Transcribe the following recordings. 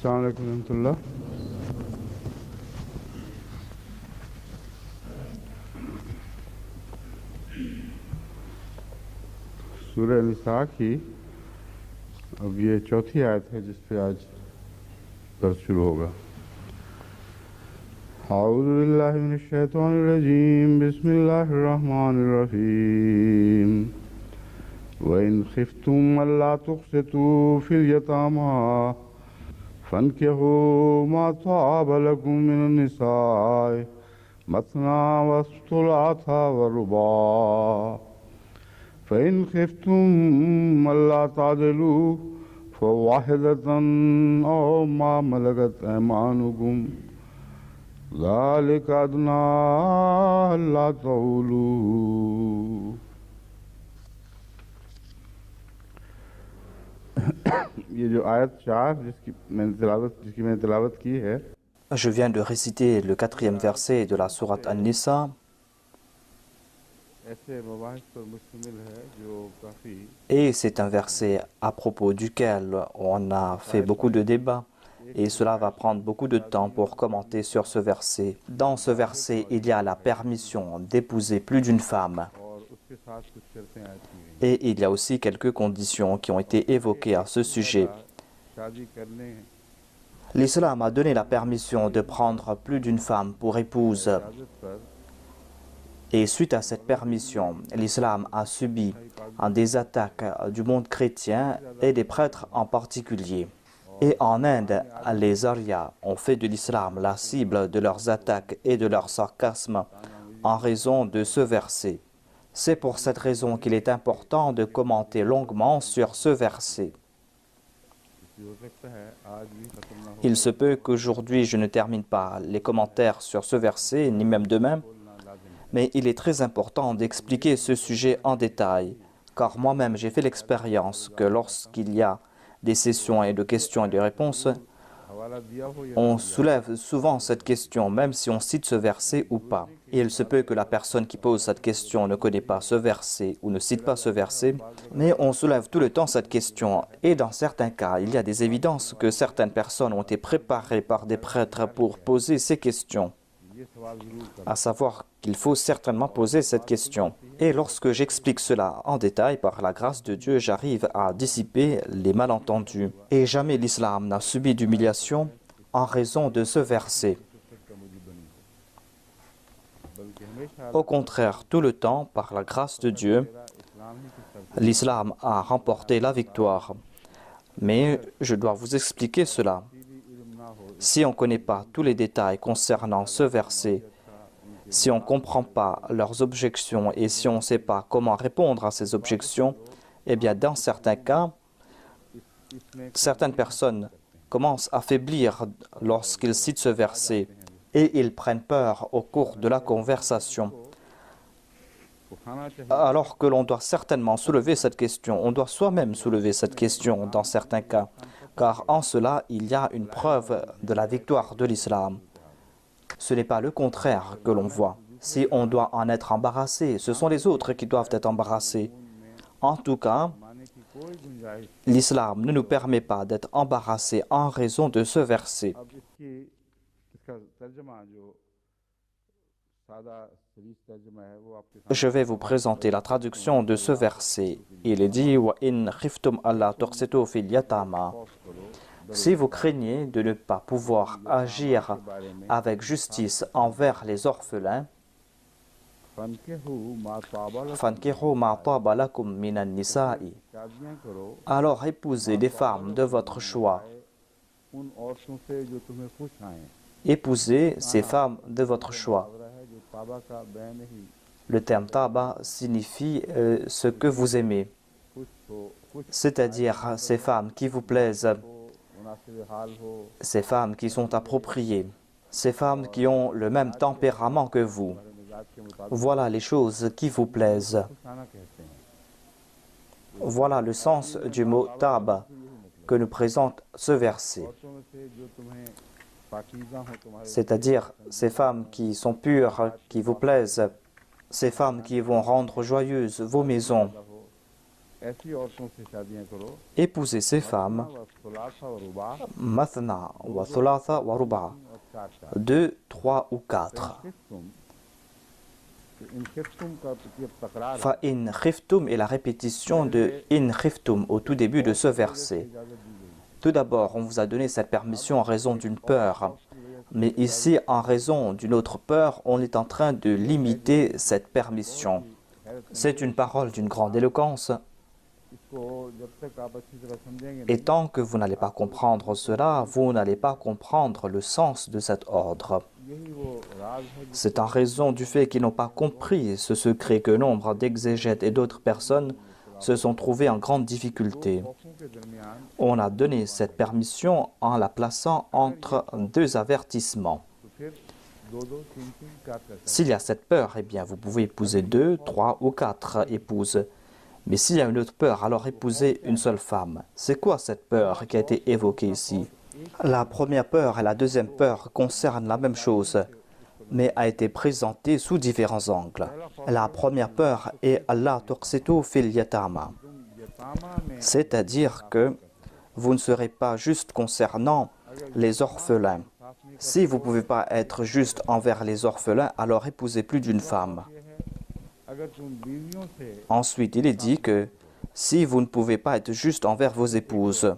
अस्सलाम वालेकुम रहमतुल्लाह। सूरह निसा की अब ये चौथी आयत है जिस पे आज दर्स शुरू होगा। औज़ु बिल्लाहि मिनश शैतानिर रजीम, बिस्मिल्लाहिर रहमानिर रहीम। व इन खिफ्तुम अल्ला तुक़सितू फिल यतामा फन्किहू मा ताब लकुम मिनन निसाए मसना व सुलासा व रुबा फ़इन खिफ्तुम अल्ला तादिलू फ़वाहिदतन औ मा मलकत ऐमानुकुम ज़ालिका अदना अल्ला तऊलू। ये जो आयत 4 जिसकी मैंने तिलावत की है, Je viens de réciter le 4e verset de la sourate An-Nisa ऐसे मबाहिस पर मुश्तमिल है जो काफ़ी et c'est un verset à propos duquel on a fait beaucoup de débats et cela va prendre beaucoup de temps pour commenter sur ce verset. Dans ce verset, il y a la permission d'épouser plus d'une femme और उसके साथ कुछ शर्तें आयत की गई et il y a aussi quelques conditions qui ont été évoquées à ce sujet. शादी करने L'islam a donné la permission de prendre plus d'une femme pour épouse. इजाज़त पर Et suite à cette permission, l'islam a subi des attaques du monde chrétien et des prêtres en particulier. Et en Inde, les Aryas ont fait de l'islam la cible de leurs attaques et de leur sarcasme en raison de ce verset. C'est pour cette raison qu'il est important de commenter longuement sur ce verset. हो सकता है आज भी खत्म ना हो Il se peut qu'aujourd'hui je ne termine pas les commentaires sur ce verset, ni même demain, बोलना लाजिम है। mais il est très important d'expliquer ce sujet en détail, car moi-même j'ai fait l'expérience que lorsqu'il y a des sessions et de questions et de réponses, हवाला दिया हो या on soulève souvent cette question, même si on cite ce verset ou pas. Et il se peut que la personne qui pose cette question ne connaît pas ce verset ou ne cite pas ce verset, mais on soulève tout le temps cette question. Et dans certains cas, il y a des évidences que certaines personnes ont été préparées par des prêtres pour poser ces questions. ये सवाल जरूर कर À savoir qu'il faut certainement poser cette question. Et lorsque j'explique cela en détail, par la grâce de Dieu, j'arrive à dissiper les malentendus. Et jamais l'islam n'a subi d'humiliation en raison de ce verset. का मुझे बनी हो, बल्कि हमेशा Au contraire, tout le temps, par la grâce de Dieu, मेरा इस्लाम ही की तरफ l'islam a remporté la victoire. Mais je dois vous expliquer cela. भी इल्म ना हो Si on ne connaît pas tous les détails concernant ce verset, si on ne comprend pas leurs objections et si on ne sait pas comment répondre à ces objections, eh bien dans certains cas, इसमें certaines personnes commencent à faiblir lorsqu'ils citent ce verset et ils prennent peur au cours de la conversation. उठाना चाहिए Alors que l'on doit certainement soulever cette question, on doit soi-même soulever cette question dans certains cas, car en cela, il y a une preuve de la victoire de l'islam. Ce n'est pas le contraire que l'on voit. Si on doit en être embarrassé, ce sont les autres qui doivent être embarrassés. En tout cas, माने की कोई गुंजाइश l'islam ne nous permet pas d'être embarrassés en raison de ce verset. अब इसका तर्जमा जो सादा सरीस तर्जमा है वो आपके Je vais vous présenter la traduction de ce verset. Il est dit « Wa in khiftum alla tuqsitu fil yatama » Si vous craignez de ne pas pouvoir agir avec justice envers les orphelins, फनकेहु मा ताबा fankihu ma taba lakum minan nisa'i. शादियां करो Alors épousez des femmes de votre choix. उन औरतों से जो तुम्हें खुश आए। Épousez ces femmes de votre choix. मुहावरा है जो ताबा का बैन ही Le terme taba signifie ce que vous aimez, खुश हो खुश c'est-à-dire ces femmes qui vous plaisent, हो मुनासिब हाल हो ces femmes qui sont appropriées, ces femmes qui ont le même tempérament que vous. हमारे मिजाज के मुताबिक Voilà les choses qui vous plaisent. खुशाना कहते हैं। Voilà le sens du mot tab que nous présente ce verset. औरतों में से जो तुम्हें पाकीज़ा हो तुम्हारे C'est-à-dire ces femmes qui sont pures, qui vous plaisent, ces femmes qui vont rendre joyeuses vos maisons, हो ऐसी औरतों से शादियां करो Épousez ces femmes, सुलासा और रुबा mathna wa thulatha wa ruba, और चार चार 2, 3 ou 4. इन खिफ्तुम का जब तकरार Fa in khiftum est la répétition de in khiftum au tout début de ce verset. Tout d'abord, on vous a donné cette permission en raison d'une peur. Mais ici, en raison d'une autre peur, on est en train de limiter cette permission. C'est une parole d'une grande éloquence. इसको जब तक आप अच्छी तरह समझेंगे Et tant que vous n'allez pas comprendre cela, vous n'allez pas comprendre le sens de cet ordre. यही वो राज है C'est en raison du fait qu'ils n'ont pas compris ce secret que nombre d'exégètes et d'autres personnes se sont trouvés en grande difficulté. खौफों के दरमियान On a donné cette permission en la plaçant entre deux avertissements. तो फिर दो दो तीन तीन चार चार S'il y a cette peur, eh bien, vous pouvez épouser 2, 3 ou 4 épouses. Mais s'il y a une autre peur, alors épousez une seule femme. C'est quoi cette peur qui a été évoquée ici? La première peur et la deuxième peur concernent la même chose, mais a été présentée sous différents angles. La première peur est Allah tuqsitu fil yatama, c'est-à-dire que vous ne serez pas juste concernant les orphelins. Si vous ne pouvez pas être juste envers les orphelins, alors épousez plus d'une femme. अगर तुम बीवियों से Ensuite, il est dit que si vous ne pouvez pas être juste envers vos épouses,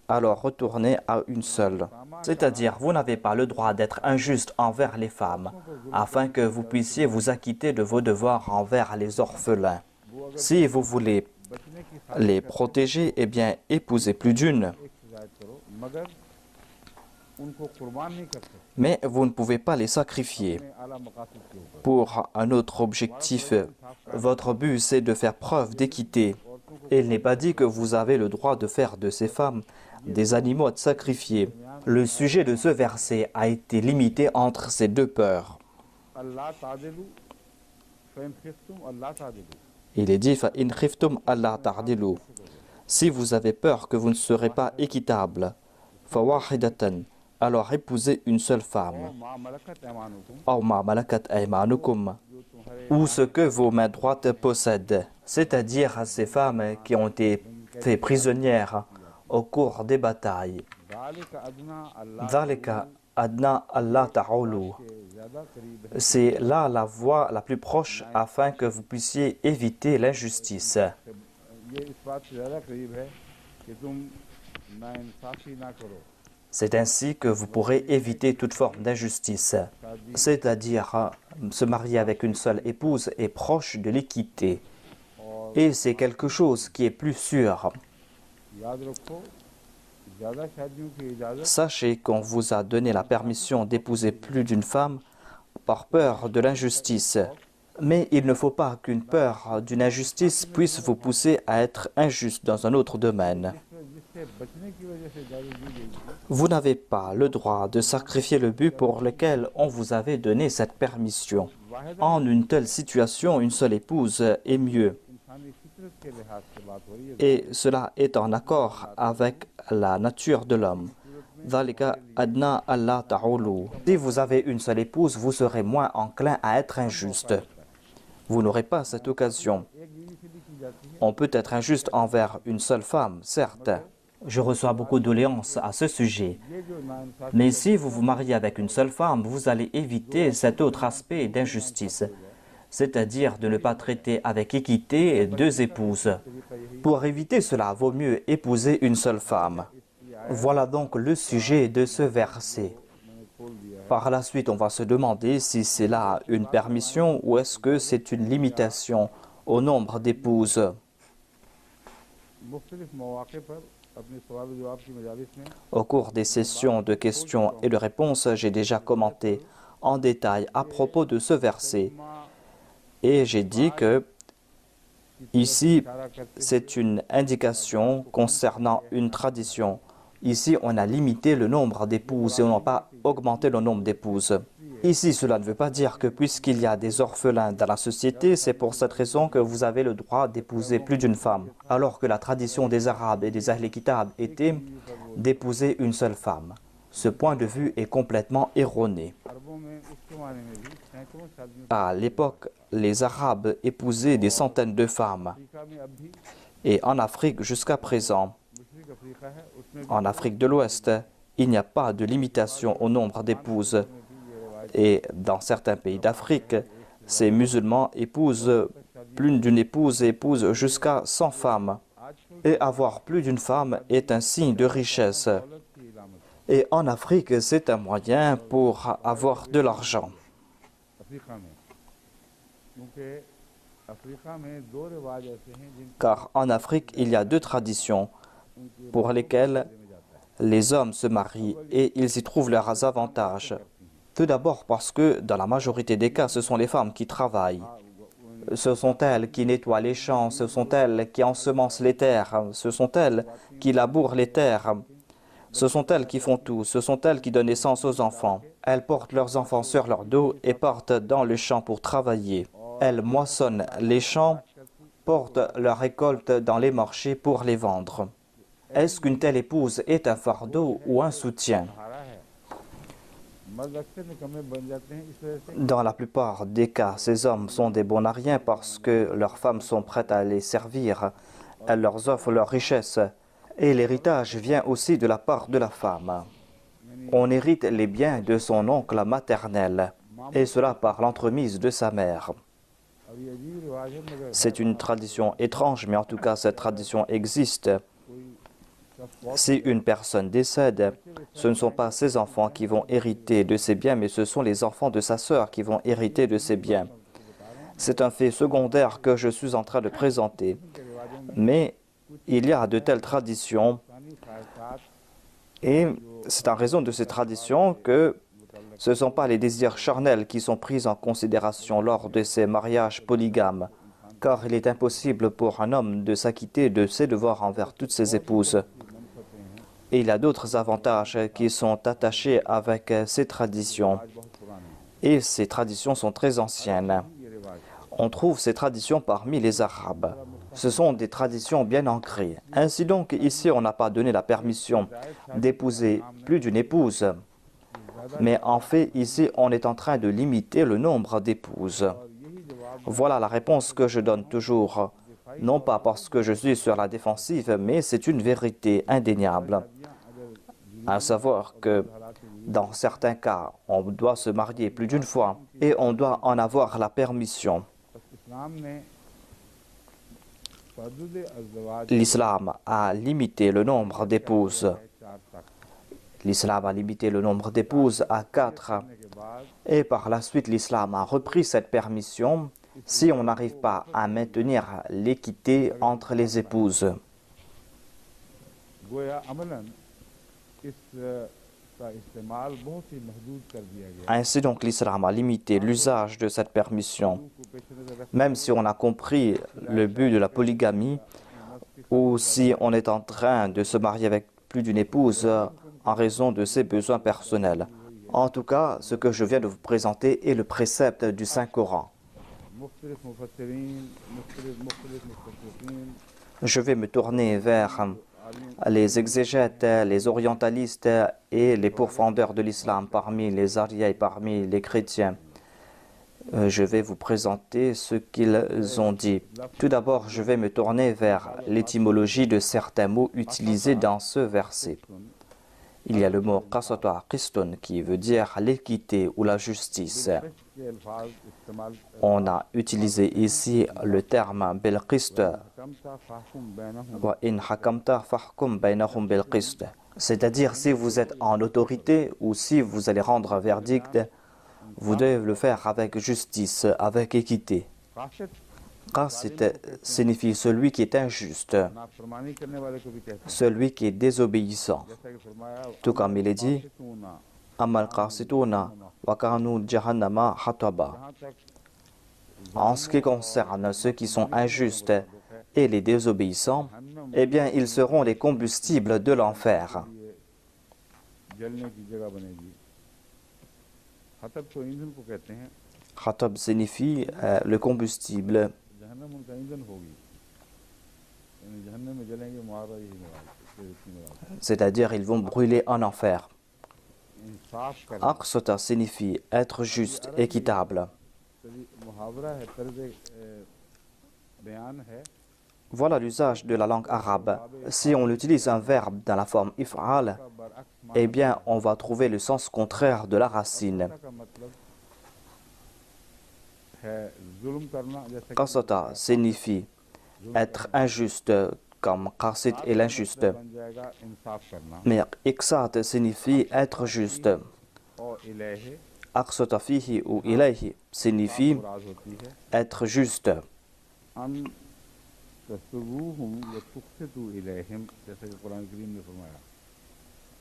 alors retournez à une seule. C'est-à-dire, vous n'avez pas le droit d'être injuste envers les femmes, afin que vous puissiez vous acquitter de vos devoirs envers les orphelins. Si vous voulez बचने की les protéger, eh bien, épousez plus d'une. एक हिदायत करो मगर उनको कुर्बान नहीं कर सकते Mais vous ne pouvez pas les sacrifier अपने आला मकासद के ऊपर pour un autre objectif. Votre but, c'est de faire preuve d'équité. Et il n'est pas dit que vous avez le droit de faire de ces femmes des animaux à sacrifier. Le sujet de ce verset a été limité entre ces deux peurs. अल्लाह तादिलु फइन खिफ्तुम अल्लाह तादिलु Il est dit, فَإِنْ خِفْتُمْ أَلَّا تَعْدِلُوا. Si vous avez peur que vous ne serez pas équitable, فَوَاحِدَةً, alors épousez une seule femme. मा मलकत ऐमानुकुम أَوْ مَا مَلَكَتْ أَيْمَانُكُمْ, जो तुम्हारे ou ce que vos mains droites possèdent, c'est-à-dire ces femmes qui ont été faites prisonnières au cours des batailles. ذالک अदना अल्लाह ذَلِكَ أَدْنَى أَلَّا تَعُولُوا. के ज्यादा करीब है C'est là la voie la plus proche afin que vous puissiez éviter l'injustice. ये इस बात से ज्यादा करीब है कि तुम नाइंसाफी ना करो C'est ainsi que vous pourrez éviter toute forme d'injustice. C'est-à-dire, se marier avec une seule épouse est proche de l'équité. Et c'est quelque chose qui est plus sûr. याद रखो ज्यादा शादियों की इजाजत Sachez qu'on vous a donné la permission d'épouser plus d'une femme par peur de l'injustice. Mais il ne faut pas qu'une peur d'une injustice puisse vous pousser à être injuste dans un autre domaine. जिससे बचने की वजह से इजाजत दी गई थी Vous n'avez pas le droit de sacrifier le but pour lequel on vous avait donné cette permission. En une telle situation, une seule épouse est mieux. इंसानी फितरत के लिहाज से बात हो रही है Et cela est en accord avec la nature de l'homme. ذَلِكَ أَدْنَى أَلَّا تَعُولُوا. Si vous avez une seule épouse, vous serez moins enclin à être injuste. Vous n'aurez pas cette occasion. एक बीवी से भी की जाती है On peut être injuste envers une seule femme, certes. Je reçois beaucoup de doléances à ce sujet. ये जो नाइंसाफी Mais si vous vous mariez avec une seule femme, vous allez éviter cet autre aspect d'injustice, c'est-à-dire de ne pas traiter avec équité deux épouses. Pour éviter cela, vaut mieux épouser une seule femme. Voilà donc le sujet de ce verset. मैंने खोल दिया है Par la suite, on va se demander si c'est là une permission ou est-ce que c'est une limitation au nombre d'épouses. मुख्तलिफ मौके पर अपने सवाल जवाब की मजालिस में Au cours des sessions de questions et de réponses, j'ai déjà commenté en détail à propos de ce verset. Et j'ai dit que ici, इशारा करते c'est une indication concernant une tradition. Ici, on a limité le nombre d'épouses et on n'a pas augmenté le nombre d'épouses. Ici, cela ne veut pas dire que puisqu'il y a des orphelins dans la société, c'est pour cette raison que vous avez le droit d'épouser plus d'une femme, alors que la tradition des Arabes et des Ahl Kitab était d'épouser une seule femme. Ce point de vue est complètement erroné. अरबों में उस जमाने में भी सैकड़ों शादियों À l'époque, les Arabes épousaient des centaines de femmes. Africa में अब भी Et en Afrique, jusqu'à présent, en Afrique de l'Ouest, il n'y a pas de limitation au nombre d'épouses. Et dans certains pays d'Afrique, ces musulmans épousent plus d'une épouse et épousent jusqu'à 100 femmes. Et avoir plus d'une femme est un signe de richesse. Et en Afrique, c'est un moyen pour avoir de l'argent. Car en Afrique, il y a deux traditions pour lesquelles les hommes se marient et ils y trouvent leurs avantages. Tout d'abord parce que dans la majorité des cas, ce sont les femmes qui travaillent. Ce sont elles qui nettoient les champs, ce sont elles qui ensemencent les terres, ce sont elles qui labourent les terres. Ce sont elles qui font tout, ce sont elles qui donnent naissance aux enfants. Elles portent leurs enfants sur leur dos et partent dans le champ pour travailler. Elles moissonnent les champs, portent leurs récoltes dans les marchés pour les vendre. Est-ce qu'une telle épouse est un fardeau ou un soutien? Dans la plupart des cas, ces hommes sont des bons à rien parce que leurs femmes sont prêtes à les servir. Elles leur offrent leur richesse. Et l'héritage vient aussi de la part de la femme. On hérite les biens de son oncle maternel, et cela par l'entremise de sa mère. C'est une tradition étrange, mais en tout cas, cette tradition existe. Si une personne décède, ce ne sont pas ses enfants qui vont hériter de ses biens, mais ce sont les enfants de sa sœur qui vont hériter de ses biens. C'est un fait secondaire que je suis en train de présenter. Mais il y a de telles traditions et c'est en raison de ces traditions que ce ne sont pas les désirs charnels qui sont pris en considération lors de ces mariages polygames, car il est impossible pour un homme de s'acquitter de ses devoirs envers toutes ses épouses. Et il y a d'autres avantages qui sont attachés avec ces traditions. Et ces traditions sont très anciennes. On trouve ces traditions parmi les Arabes. Ce sont des traditions bien ancrées. Ainsi donc, ici, on n'a pas donné la permission d'épouser plus d'une épouse. Mais en fait, ici, on est en train de limiter le nombre d'épouses. Voilà la réponse que je donne toujours. Non pas parce que je suis sur la défensive, mais c'est une vérité indéniable. À savoir que dans certains cas, on doit se marier plus d'une fois et on doit en avoir la permission. L'islam a limité le nombre d'épouses. L'islam a limité le nombre d'épouses à 4. Et par la suite, l'islam a repris cette permission si on n'arrive pas à maintenir l'équité entre les épouses. Ainsi donc, l'islam a limité l'usage de cette permission. Même si on a compris le but de la polygamie, ou si on est en train de se marier avec plus d'une épouse en raison de ses besoins personnels. En tout cas, ce que je viens de vous présenter est le précepte du Saint-Coran. Je vais me tourner vers les exégètes, les orientalistes et les pourfendeurs de l'islam parmi les arias et parmi les chrétiens. Je vais vous présenter ce qu'ils ont dit. Tout d'abord, je vais me tourner vers l'étymologie de certains mots utilisés dans ce verset. Il y a le mot « qasata qistun » qui veut dire l'équité ou la justice. On a utilisé ici le terme « bil qist » wa in hakamta fahkum baynahum bil qist. C'est-à-dire, si vous êtes en autorité ou si vous allez rendre un verdict, vous devez le faire avec justice, avec équité. Qasit signifie celui qui est injuste, celui qui est désobéissant. Tout comme il est dit, Amal qasituna wa kanu jahannama hataba. En ce qui concerne ceux qui sont injustes et les désobéissants, eh bien, ils seront les combustibles de l'enfer. Khatab signifie le combustible. C'est-à-dire, ils vont brûler en enfer. Aqsata signifie être juste, équitable. Voilà l'usage de la langue arabe. Si on utilise un verbe dans la forme if'al, eh bien, on va trouver le sens contraire de la racine. Qasata signifie être injuste, comme qasid est l'injuste. Mais iqsat signifie être juste. Aqsata fihi ou ilayhi signifie être juste.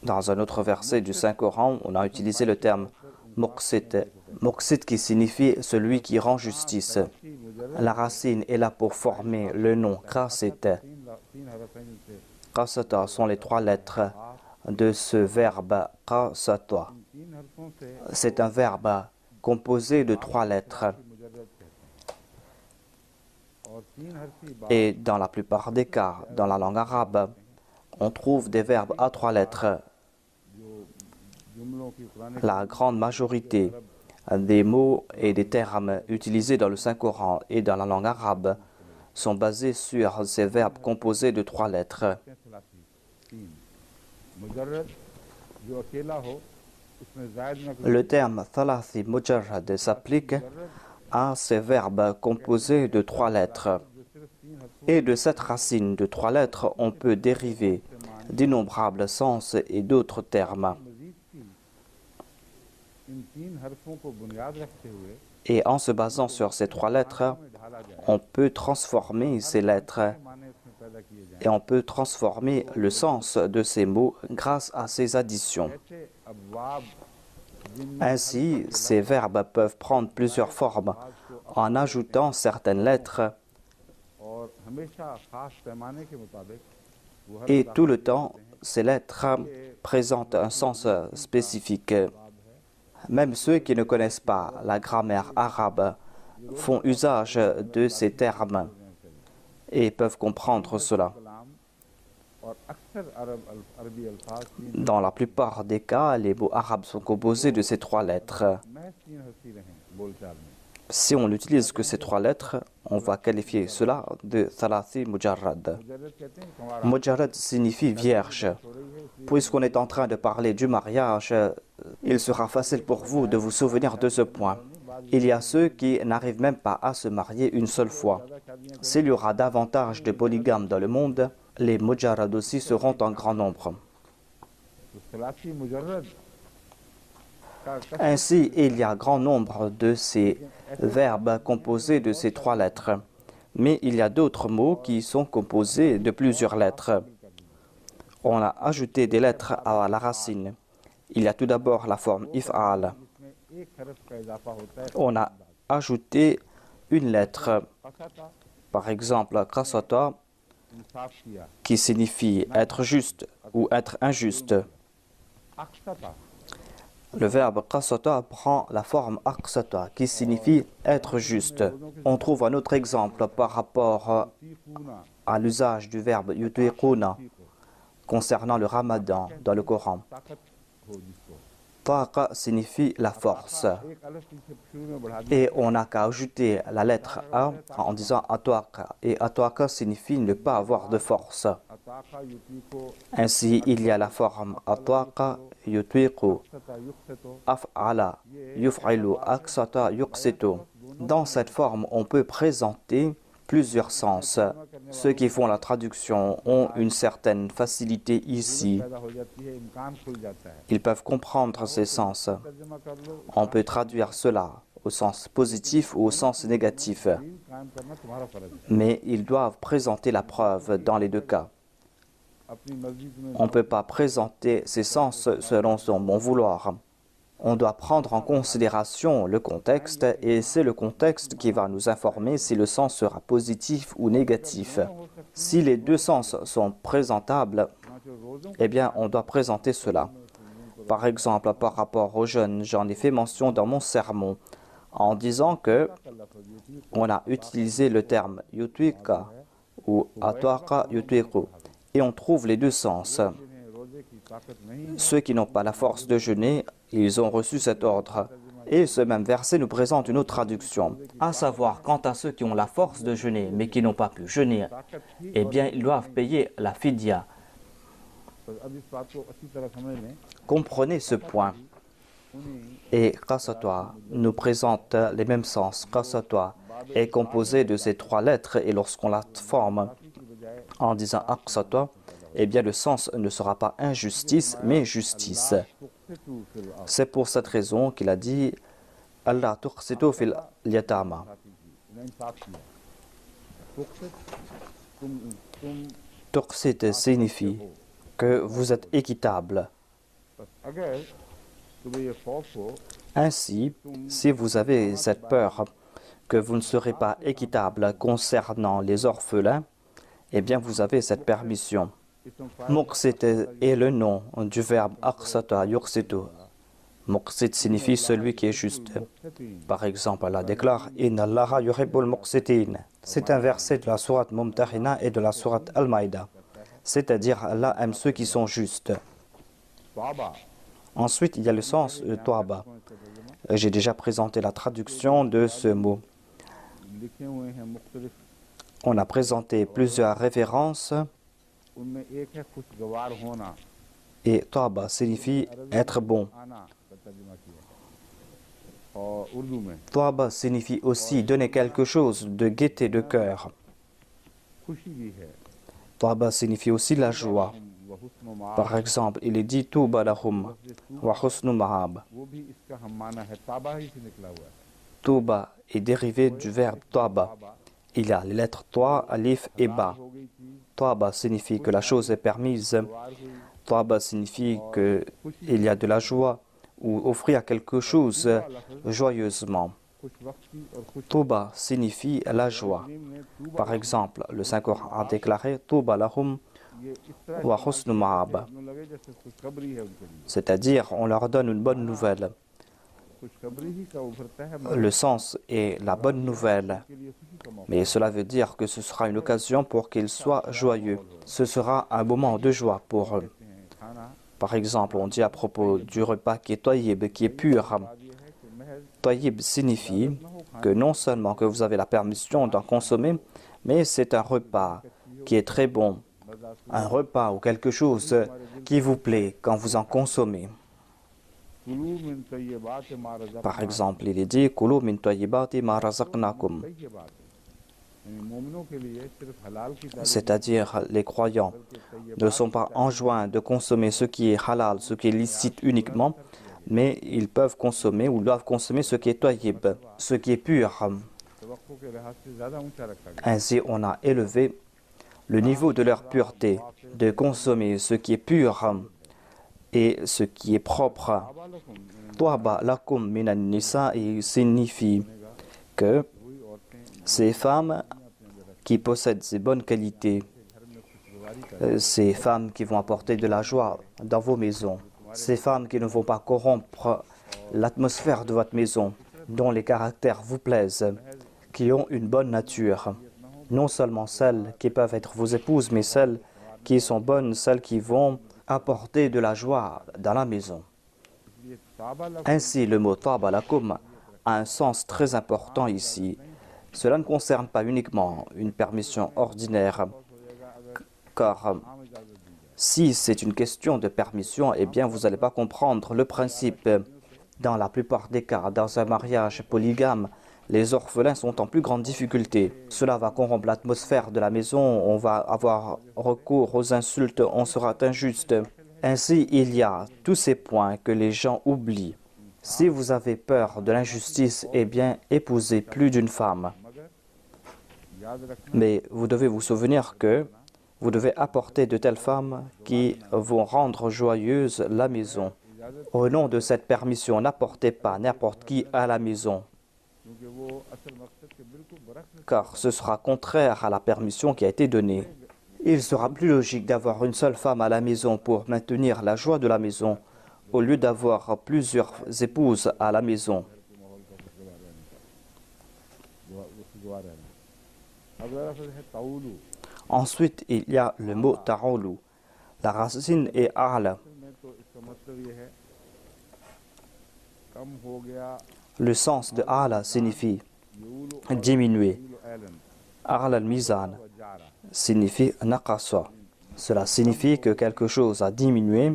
Dans un autre verset du Saint-Coran, on a utilisé le terme muqsit. Muqsit qui signifie celui qui rend justice. La racine est là pour former le nom qasit. Qasata sont les 3 lettres de ce verbe qasata. C'est un verbe composé de 3 lettres. Et dans la plupart des cas, dans la langue arabe, on trouve des verbes à 3 lettres. La grande majorité des mots et des termes utilisés dans le Saint-Coran et dans la langue arabe sont basés sur ces verbes composés de 3 lettres. Le terme thalathi mujarrad s'applique à ces verbes composés de 3 lettres. Et de cette racine de 3 lettres, on peut dériver d'innombrables sens et d'autres termes. Et en se basant sur ces 3 lettres, on peut transformer ces lettres et on peut transformer le sens de ces mots grâce à ces additions. Ainsi, ces verbes peuvent prendre plusieurs formes en ajoutant certaines lettres et tout le temps, ces lettres présentent un sens spécifique. Même ceux qui ne connaissent pas la grammaire arabe font usage de ces termes et peuvent comprendre cela. Dans la plupart des cas, les mots arabes sont composés de ces 3 lettres. Si on n'utilise que ces 3 lettres, on va qualifier cela de thalathi mujarrad. Mujarrad signifie vierge. Puisqu'on est en train de parler du mariage, il sera facile pour vous de vous souvenir de ce point. Il y a ceux qui n'arrivent même pas à se marier une seule fois. S'il y aura davantage de polygames dans le monde, les mujarrad aussi seront en grand nombre. Ainsi, il y a grand nombre de ces verbes composés de ces 3 lettres. Mais il y a d'autres mots qui sont composés de plusieurs lettres. On a ajouté des lettres à la racine. Il y a tout d'abord la forme if'al. On a ajouté une lettre. Par exemple, qasata, qui signifie être juste ou être injuste. Le verbe qasata prend la forme aqsata, qui signifie être juste. On trouve un autre exemple par rapport à l'usage du verbe yutiquna concernant le ramadan dans le Coran. Taqa signifie la force. Et on n'a qu'à ajouter la lettre A en disant ataqa. Et ataqa signifie ne pas avoir de force. Ainsi, il y a la forme ataqa yutiqu, af'ala, yuf'ilu, aqsata, yuqsitu. Dans cette forme, on peut présenter plusieurs sens. Ceux qui font la traduction ont une certaine facilité ici. Ils peuvent comprendre ces sens. On peut traduire cela au sens positif ou au sens négatif. Mais ils doivent présenter la preuve dans les 2 cas. On ne peut pas présenter ces sens selon son bon vouloir. On doit prendre en considération le contexte et c'est le contexte qui va nous informer si le sens sera positif ou négatif. Si les 2 sens sont présentables, eh bien on doit présenter cela. Par exemple, par rapport aux jeunes, j'en ai fait mention dans mon sermon en disant que on a utilisé le terme yutiqa ou ataqa yutiqu et on trouve les 2 sens. Ceux qui n'ont pas la force de jeûner, ils ont reçu cet ordre. Et ce même verset nous présente une autre traduction, à savoir quant à ceux qui ont la force de jeûner mais qui n'ont pas pu jeûner, eh bien ils doivent payer la fidya. Comprenez ce point. Et qasatwa nous présente les mêmes sens. Qasatwa est composé de ces trois lettres et lorsqu'on la forme en disant aqsatwa, eh bien le sens ne sera pas injustice mais justice. C'est pour cette raison qu'il a dit Allah tuqsitu fil yatama. Tuqsit signifie que vous êtes équitable. Ainsi, si vous avez cette peur que vous ne serez pas équitable concernant les orphelins, eh bien vous avez cette permission. Muqsit est le nom du verbe aqsata yuqsitu. Muqsit signifie celui qui est juste. Par exemple, Allah déclare Inna Allaha yuhibbul muqsitin. C'est un verset de la sourate Mumtahina et de la sourate Al-Maïda. C'est-à-dire, Allah aime ceux qui sont justes. Ensuite, il y a le sens de Toaba. J'ai déjà présenté la traduction de ce mot. On a présenté plusieurs références. Et Toaba signifie être bon. Toaba signifie aussi donner quelque chose de gaieté de cœur. Toaba signifie aussi la joie. Par exemple, il est dit Touba lahum wa husnu mahab. Touba est dérivé du verbe Toaba. Il y a les lettres Toa, Alif et Ba. Toaba signifie que la chose est permise. Toaba signifie qu'il y a de la joie ou offrir quelque chose joyeusement. Touba signifie la joie. Par exemple, le Saint-Coran a déclaré Touba lahum wa husnu mahab. C'est-à-dire, on leur donne une bonne nouvelle. Le sens est la bonne nouvelle. Mais cela veut dire que ce sera une occasion pour qu'ils soient joyeux. Ce sera un moment de joie pour eux. Par exemple, on dit à propos du repas qui est tayyib, qui est pur. Tayyib signifie que non seulement que vous avez la permission d'en consommer, mais c'est un repas qui est très bon. Un repas ou quelque chose qui vous plaît quand vous en consommez. Par exemple, il est dit « Kulu min tayyibati ma razaqnakum » c'est-à-dire les croyants ne sont pas enjoints de consommer ce qui est halal, ce qui est licite uniquement, mais ils peuvent consommer ou doivent consommer ce qui est tayyib, ce qui est pur. Ainsi, on a élevé le niveau de leur pureté, de consommer ce qui est pur et ce qui est propre. Toaba lakum minan nisa signifie que ces femmes qui possèdent ces bonnes qualités, ces femmes qui vont apporter de la joie dans vos maisons, ces femmes qui ne vont pas corrompre l'atmosphère de votre maison, dont les caractères vous plaisent, qui ont une bonne nature. Non seulement celles qui peuvent être vos épouses, mais celles qui sont bonnes, celles qui vont apporter de la joie dans la maison. Ainsi, le mot Taba lakum a un sens très important ici. Cela ne concerne pas uniquement une permission ordinaire, car si c'est une question de permission, eh bien vous n'allez pas comprendre le principe. Dans la plupart des cas, dans un mariage polygame, les orphelins sont en plus grande difficulté. Cela va corrompre l'atmosphère de la maison, on va avoir recours aux insultes, on sera injuste. Ainsi, il y a tous ces points que les gens oublient. Si vous avez peur de l'injustice, eh bien, épousez plus d'une femme. Mais vous devez vous souvenir que vous devez apporter de telles femmes qui vont rendre joyeuse la maison. Au nom de cette permission, n'apportez pas n'importe qui à la maison, car ce sera contraire à la permission qui a été donnée. Il sera plus logique d'avoir une seule femme à la maison pour maintenir la joie de la maison, au lieu d'avoir plusieurs épouses à la maison. Ensuite, il y a le mot ta'ulu. La racine est a'la. कम हो गया Le sens de Ala signifie diminuer. Ala al-Mizan signifie naqasa. Cela signifie que quelque chose a diminué,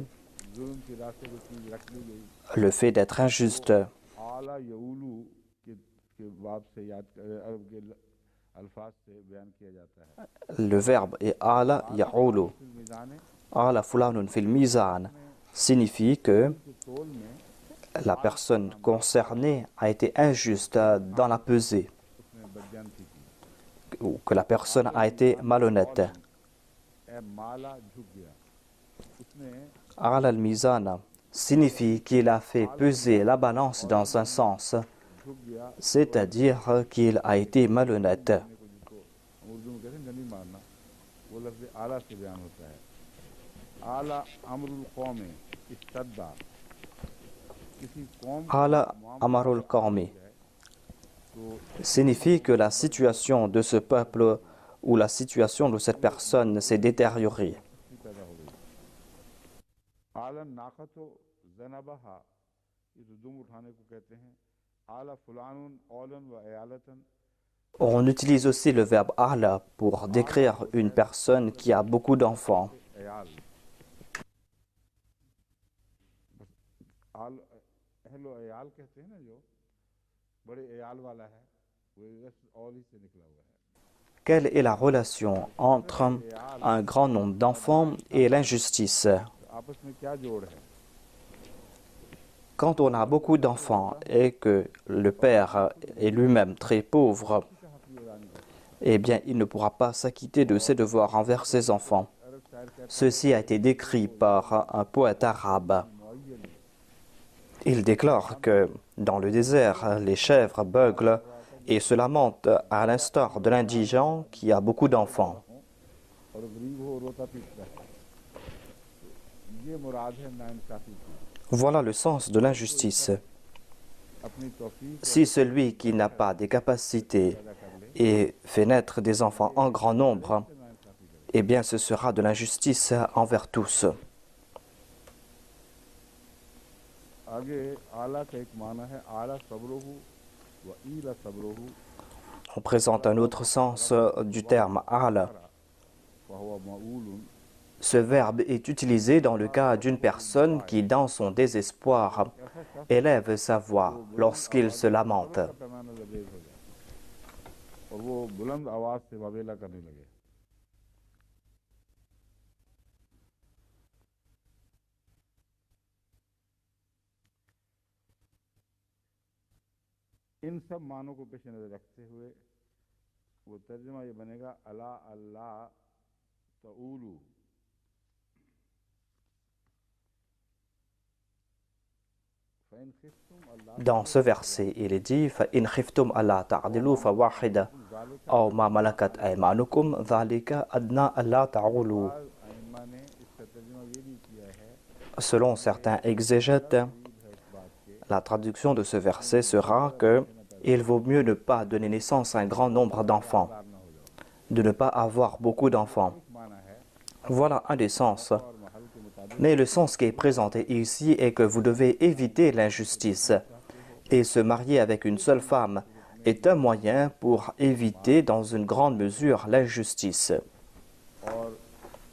जुल्म की राह से वो चीज रख दी गई le fait d'être injuste. आला यऊलू के बाब से याद अरब के अल्फाज से बयान किया जाता है Le verbe est Ala ya'ulu. मीज़ान Ala fulanun fil mizan signifie que के तोल में la personne concernée a été injuste dans la pesée, उसने बदजनती की ou que la personne a été malhonnête. ए माला झुक गया उसने Ala al-Mizan signifie qu'il a fait peser la balance dans un sens, झुक गया c'est-à-dire qu'il a été malhonnête. को जिसको उर्दू में कहते हैं जनी मारना वो लफ्ज़ आला से बयान होता है आला अमरुल कौम इस्तद्दा किसी कौम Ala amarul qawmi signifie que la situation de ce peuple ou la situation de cette personne s'est détériorée. पैदा हो गई आला नाकतो ज़नबहा इस दुम उठाने को कहते हैं आला फुलानुन औलन व अयालतन On utilise aussi le verbe ala pour décrire une personne qui a beaucoup d'enfants. Ayal बस आल अहलो अयाल कहते हैं ना जो बड़े अयाल वाला है वो बस औल ही से निकला हुआ है Quelle est la relation entre un grand nombre d'enfants et l'injustice? आपस में क्या जोड़ है Quand on a beaucoup d'enfants et que le père est lui-même très pauvre, eh bien, il ne pourra pas s'acquitter de ses devoirs envers ses enfants. अरब शायर कहते Ceci a été décrit par un poète arabe. Il déclare que dans le désert, les chèvres beuglent et se lamentent à l'instar de l'indigent qui a beaucoup d'enfants. और गरीब हो रोता पीटता है ये मुराद है नाइंसाफी की Voilà le sens de l'injustice. अपनी तौफीक Si celui qui n'a pas des capacités et fait naître des enfants en grand nombre, eh bien ce sera de l'injustice envers tous. आगे आला का एक माना है आला सबरोहु व ईला सबरोहु On présente un autre sens du terme al. वहुवा मऊलुन Ce verbe est utilisé dans le cas d'une personne qui, dans son désespoir, élève sa voix lorsqu'il se lamente. का पैमाना लबेज हो जाए और वो बुलंद आवाज से वबेला करने लगे इन सब मानों को पेश नजर रखते हुए वो तर्जुमा ये बनेगा अला अल्लाह तऊलू फ़इन खिफ्तुम अल्लाह Dans ce verset, il est dit فَإِنْ خِفْتُمْ أَلَّا تَعْدِلُوا فَوَاحِدَةً أَوْ مَا مَلَكَتْ أَيْمَانُكُمْ ذَلِكَ أَدْنَىٰ أَلَّا تَعُولُوا. आइम्मा ने इसका तर्जुमा ये भी किया है Selon certains exégètes, la traduction de ce verset sera que il vaut mieux ne pas donner naissance à un grand nombre d'enfants, de ne pas avoir beaucoup d'enfants. माना है Voilà un des sens. और महल के मुताबिक Mais le sens qui est présenté ici est que vous devez éviter l'injustice. Et se marier avec une seule femme est un moyen pour éviter dans une grande mesure l'injustice. और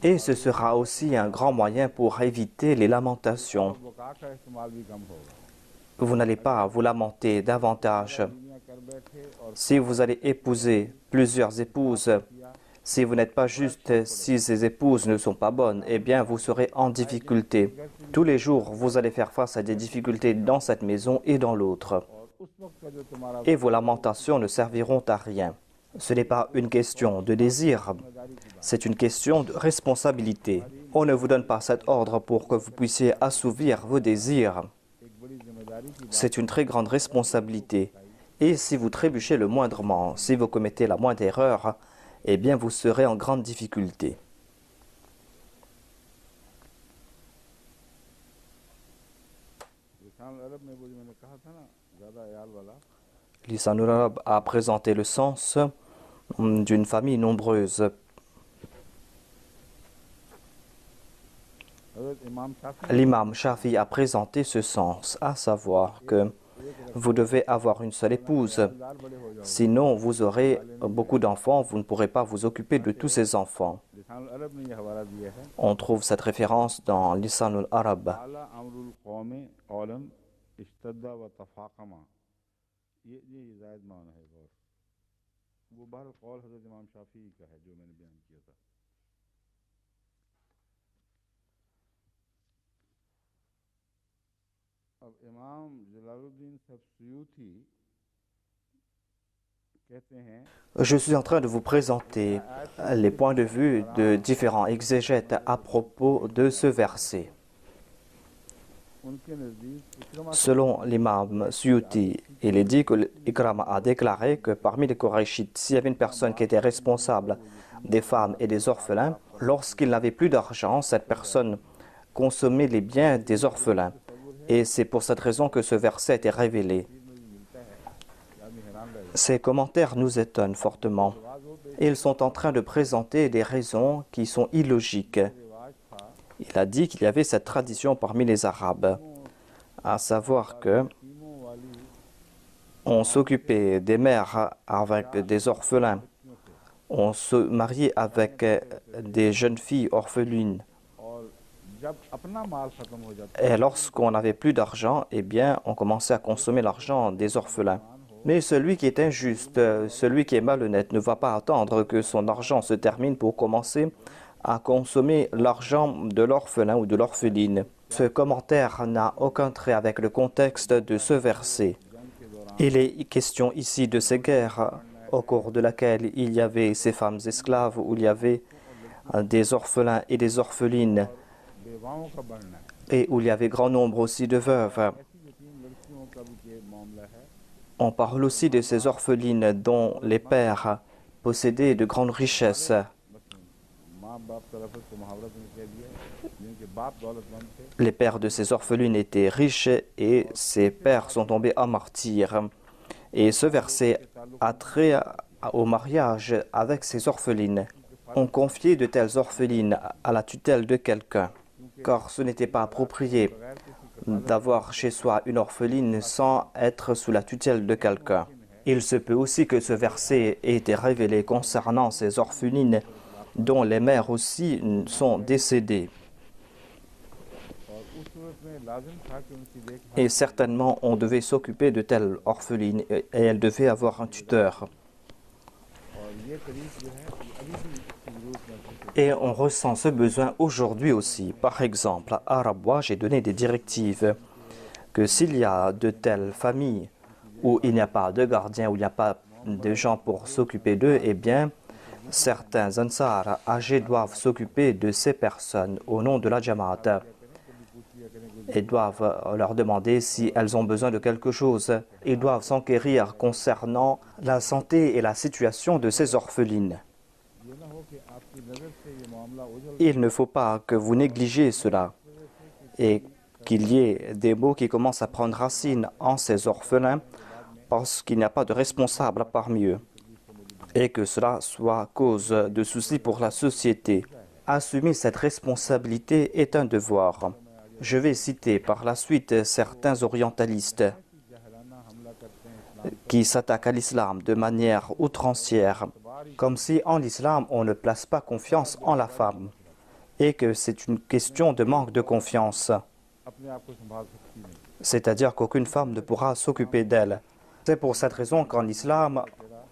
Et ce sera aussi un grand moyen pour éviter les lamentations. वक़ा का इस्तेमाल भी कम होगा Vous n'allez pas vous lamenter davantage. दुनिया कर बैठे और Si vous allez épouser plusieurs épouses, si vous n'êtes pas juste, si ces épouses ne sont pas bonnes, eh bien vous serez en difficulté. Tous les jours, vous allez faire face à des difficultés dans cette maison et dans l'autre. और उस वक्त का जो तुम्हारा Et vos lamentations ne serviront à rien. Ce n'est pas une question de désir, c'est une question de responsabilité. On ne vous donne pas cet ordre pour que vous puissiez assouvir vos désirs. एक बड़ी जिम्मेदारी की C'est une très grande responsabilité. Et si vous trébuchez le moindrement, si vous commettez la moindre erreur, eh bien vous serez en grande difficulté. लिसान अरब में वो जो मैंने कहा था ना ज़्यादा अयाल वाला Lisanul Arab a présenté le sens d'une famille nombreuse. हज़रत l'imam Shafi a présenté ce sens, à savoir que vous devez avoir une seule épouse. Sinon, vous aurez beaucoup d'enfants, vous ne pourrez pas vous occuper de tous ces enfants. On trouve cette référence dans Lisanul Arab. Je suis en train de vous présenter les points de vue de différents exégètes à propos de ce verset. Selon l'imam Suyuti, il est dit que l'Ikrama a déclaré que parmi les Qurayshites, s'il y avait une personne qui était responsable des femmes et des orphelins, lorsqu'il n'avait plus d'argent, cette personne consommait les biens des orphelins. Et c'est pour cette raison que ce verset a été révélé. Ces commentaires nous étonnent fortement. Ils sont en train de présenter des raisons qui sont illogiques. Il a dit qu'il y avait cette tradition parmi les Arabes, à savoir que on s'occupait des mères avec des orphelins, on se mariait avec des jeunes filles orphelines. Et lorsqu'on n'avait plus d'argent, eh bien, on commençait à consommer l'argent des orphelins. Mais celui qui est injuste, celui qui est malhonnête, ne va pas attendre que son argent se termine pour commencer à consommer l'argent de l'orphelin ou de l'orpheline. Ce commentaire n'a aucun trait avec le contexte de ce verset. Il est question ici de ces guerres au cours de laquelle il y avait ces femmes esclaves, où il y avait des orphelins et des orphelines, et où il y avait grand nombre aussi de veuves. On parle aussi de ces orphelines dont les pères possédaient de grandes richesses. Les pères de ces orphelines étaient riches et ces pères sont tombés en martyrs. Et ce verset a trait au mariage avec ces orphelines. On confiait de telles orphelines à la tutelle de quelqu'un, car ce n'était pas approprié d'avoir chez soi une orpheline sans être sous la tutelle de quelqu'un. Il se peut aussi que ce verset ait été révélé concernant ces orphelines dont les mères aussi sont décédées. Et certainement, on devait s'occuper de telles orphelines et elles devaient avoir un tuteur. Et on ressent ce besoin aujourd'hui aussi. Par exemple, à Rabwa, j'ai donné des directives que s'il y a de telles familles où il n'y a pas de gardien, où il n'y a pas de gens pour s'occuper d'eux, eh bien, certains Ansar âgés doivent s'occuper de ces personnes au nom de la Jamaat et doivent leur demander si elles ont besoin de quelque chose. Ils doivent s'enquérir concernant la santé et la situation de ces orphelines. Il ne faut pas que vous négligiez cela et qu'il y ait des maux qui commencent à prendre racine en ces orphelins parce qu'il n'y a pas de responsable parmi eux et que cela soit cause de soucis pour la société. Assumer cette responsabilité est un devoir. Je vais citer par la suite certains orientalistes qui s'attaquent à l'islam de manière outrancière, comme si en islam on ne place pas confiance en la femme et que c'est une question de manque de confiance. C'est-à-dire qu'aucune femme ne pourra s'occuper d'elle. C'est pour cette raison qu'en islam,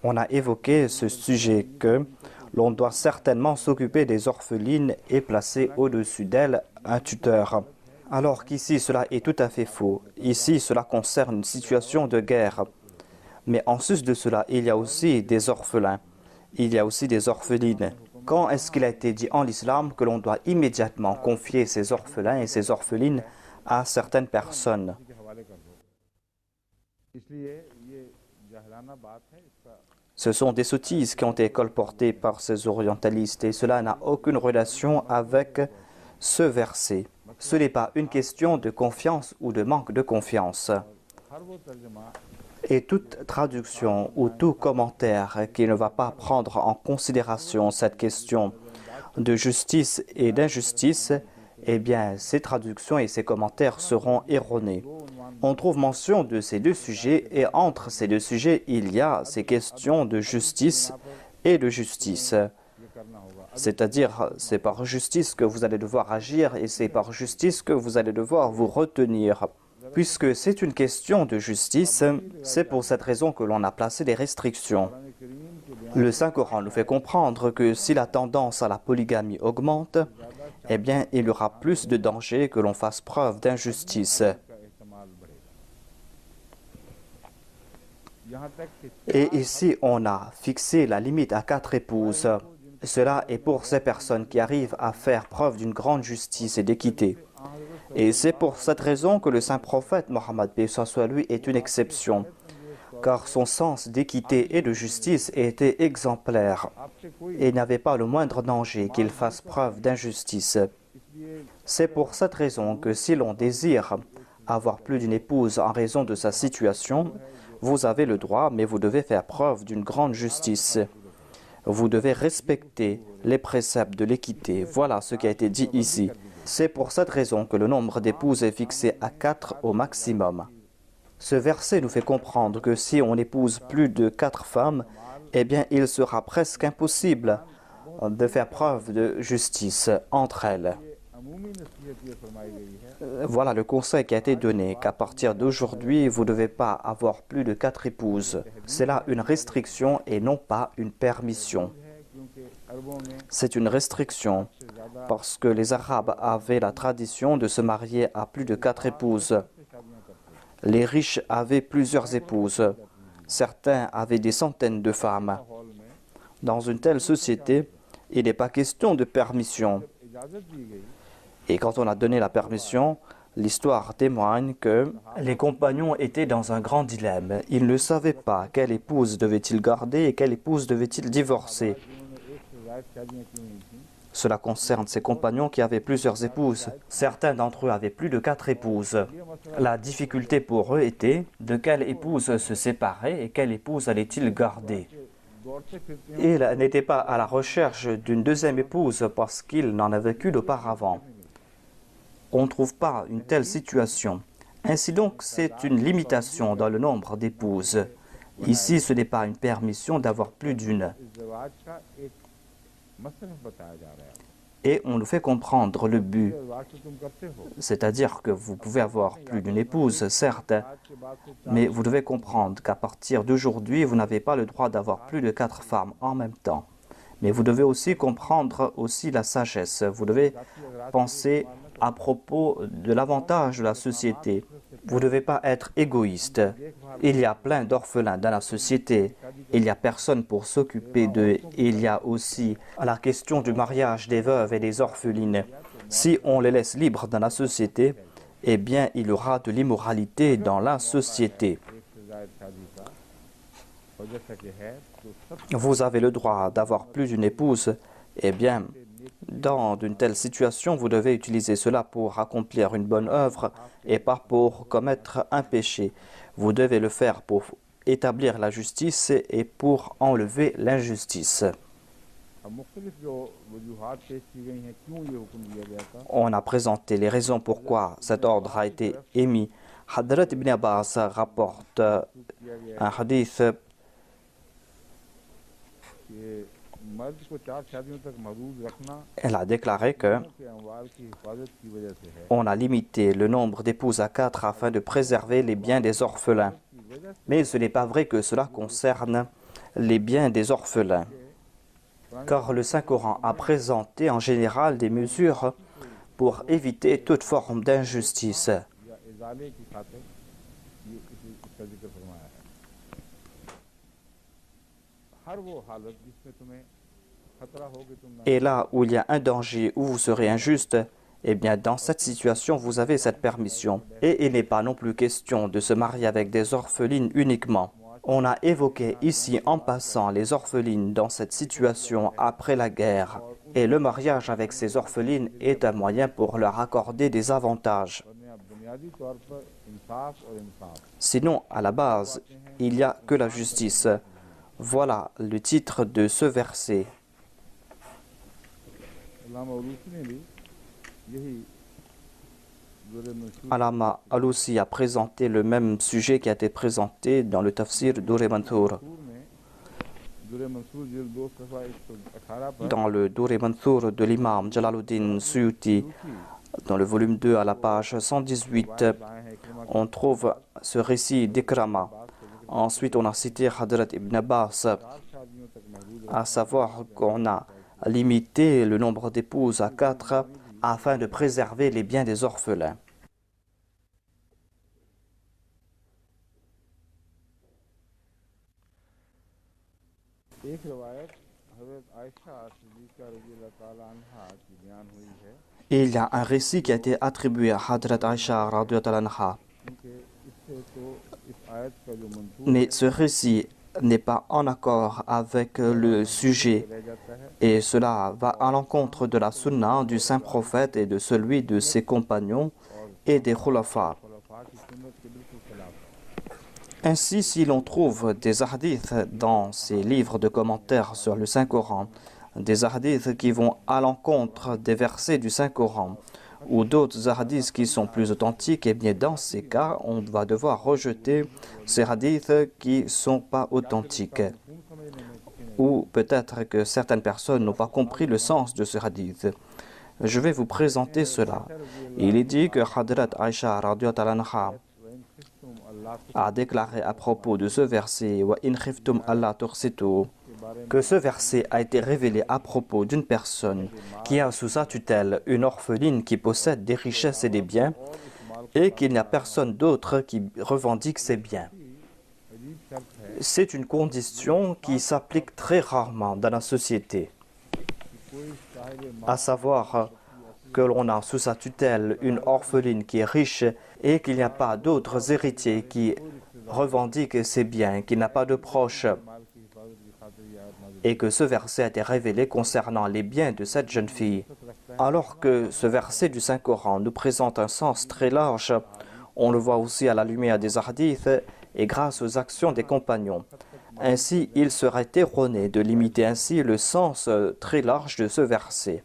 on a évoqué ce sujet que l'on doit certainement s'occuper des orphelines et placer au-dessus d'elles un tuteur. Alors qu'ici, cela est tout à fait faux. Ici, cela concerne une situation de guerre. Mais en sus de cela, il y a aussi des orphelins. Il y a aussi des orphelines. Quand est-ce qu'il a été dit en l'islam que l'on doit immédiatement confier ces orphelins et ces orphelines à certaines personnes? Ce sont des sottises qui ont été colportées par ces orientalistes et cela n'a aucune relation avec ce verset. Ce n'est pas une question de confiance ou de manque de confiance. Et toute traduction ou tout commentaire qui ne va pas prendre en considération cette question de justice et d'injustice eh bien, ces traductions et ces commentaires seront erronés. On trouve mention de ces deux sujets et entre ces deux sujets, il y a ces questions de justice et de justice. C'est-à-dire, c'est par justice que vous allez devoir agir et c'est par justice que vous allez devoir vous retenir. Puisque c'est une question de justice, c'est pour cette raison que l'on a placé des restrictions. Le Saint-Coran nous fait comprendre que si la tendance à la polygamie augmente, eh bien, il y aura plus de danger que l'on fasse preuve d'injustice. Et ici, on a fixé la limite à 4 épouses. Cela est pour ces personnes qui arrivent à faire preuve d'une grande justice et d'équité. Et c'est pour cette raison que le saint prophète Mohammed soit lui est une exception, car son sens d'équité et de justice était exemplaire et il n'y avait pas le moindre danger qu'il fasse preuve d'injustice. C'est pour cette raison que si l'on désire avoir plus d'une épouse en raison de sa situation, vous avez le droit, mais vous devez faire preuve d'une grande justice. Vous devez respecter les préceptes de l'équité. Voilà ce qui a été dit ici. C'est pour cette raison que le nombre d'épouses est fixé à 4 au maximum. Ce verset nous fait comprendre que si on épouse plus de 4 femmes, eh bien, il sera presque impossible de faire preuve de justice entre elles. Voilà le conseil qui a été donné, qu'à partir d'aujourd'hui, vous ne devez pas avoir plus de 4 épouses. C'est là une restriction et non pas une permission. C'est une restriction parce que les Arabes avaient la tradition de se marier à plus de 4 épouses. Les riches avaient plusieurs épouses. Certains avaient des centaines de femmes. Dans une telle société, il n'est pas question de permission. Et quand on a donné la permission, l'histoire témoigne que les compagnons étaient dans un grand dilemme. Ils ne savaient pas quelle épouse devaient-ils garder et quelle épouse devaient-ils divorcer. Cela concerne ces compagnons qui avaient plusieurs épouses. Certains d'entre eux avaient plus de 4 épouses. La difficulté pour eux était de quelle épouse se séparer et quelle épouse allait-il garder. Ils n'étaient pas à la recherche d'une deuxième épouse parce qu'ils n'en avaient qu'une auparavant. On ne trouve pas une telle situation. Ainsi donc, c'est une limitation dans le nombre d'épouses. Ici, ce n'est pas une permission d'avoir plus d'une. Et on nous fait comprendre le but. C'est-à-dire que vous pouvez avoir plus d'une épouse, certes, mais vous devez comprendre qu'à partir d'aujourd'hui, vous n'avez pas le droit d'avoir plus de 4 femmes en même temps. Mais vous devez aussi comprendre aussi la sagesse. Vous devez penser à propos de l'avantage de la société. Vous ne devez pas être égoïste. Il y a plein d'orphelins dans la société. Il n'y a personne pour s'occuper d'eux. Il y a aussi la question du mariage des veuves et des orphelines. Si on les laisse libres dans la société, eh bien, il y aura de l'immoralité dans la société. Vous avez le droit d'avoir plus d'une épouse. Eh bien, dans une telle situation, vous devez utiliser cela pour accomplir une bonne œuvre et pas pour commettre un péché. Vous devez le faire pour établir la justice et pour enlever l'injustice. On a présenté les raisons pourquoi cet ordre a été émis. Hadrat Ibn Abbas rapporte un hadith Elle a déclaré que on a limité le nombre d'épouses à 4 afin de préserver les biens des orphelins. Mais ce n'est pas vrai que cela concerne les biens des orphelins, car le Saint-Coran a présenté en général des mesures pour éviter toute forme d'injustice. Et là où il y a un danger, où vous serez injuste, eh bien dans cette situation, vous avez cette permission. Et il n'est pas non plus question de se marier avec des orphelines uniquement. On a évoqué ici en passant les orphelines dans cette situation après la guerre. Et le mariage avec ces orphelines est un moyen pour leur accorder des avantages. Sinon, à la base, il n'y a que la justice. Voilà le titre de ce verset. Allama Alousi a présenté le même sujet qui a été présenté dans le tafsir Dur-e Mansour. Dans le Dur-e Mansour de l'imam Jalaluddin Suyuti, dans le volume 2 à la page 118, on trouve ce récit d'Ikrama. Ensuite, on a cité Hadrat Ibn Abbas, à savoir qu'on a limité le nombre d'épouses à 4 afin de préserver les biens des orphelins. Et il y a un récit qui a été attribué à Hadrat Aisha radhiyallahu anha. Mais ce récit n'est pas en accord avec le sujet et cela va à l'encontre de la sunna du saint prophète et de celui de ses compagnons et des khulafa. Ainsi, si l'on trouve des hadiths dans ces livres de commentaires sur le Saint-Coran, des hadiths qui vont à l'encontre des versets du Saint-Coran, ou d'autres hadiths qui sont plus authentiques, et bien dans ces cas, on va devoir rejeter ces hadiths qui ne sont pas authentiques. Ou peut-être que certaines personnes n'ont pas compris le sens de ce hadith. Je vais vous présenter cela. Il est dit que Hadrat Aisha radhiyallahu anha a déclaré à propos de ce verset Wa in khiftum alla tuqsitu, que ce verset a été révélé à propos d'une personne qui a sous sa tutelle une orpheline qui possède des richesses et des biens et qu'il n'y a personne d'autre qui revendique ces biens. C'est une condition qui s'applique très rarement dans la société, à savoir que l'on a sous sa tutelle une orpheline qui est riche et qu'il n'y a pas d'autres héritiers qui revendiquent ces biens, qu'il n'a pas de proches, et que ce verset a été révélé concernant les biens de cette jeune fille. Alors que ce verset du Saint-Coran nous présente un sens très large, on le voit aussi à la lumière des hadiths et grâce aux actions des compagnons. Ainsi, il serait erroné de limiter ainsi le sens très large de ce verset.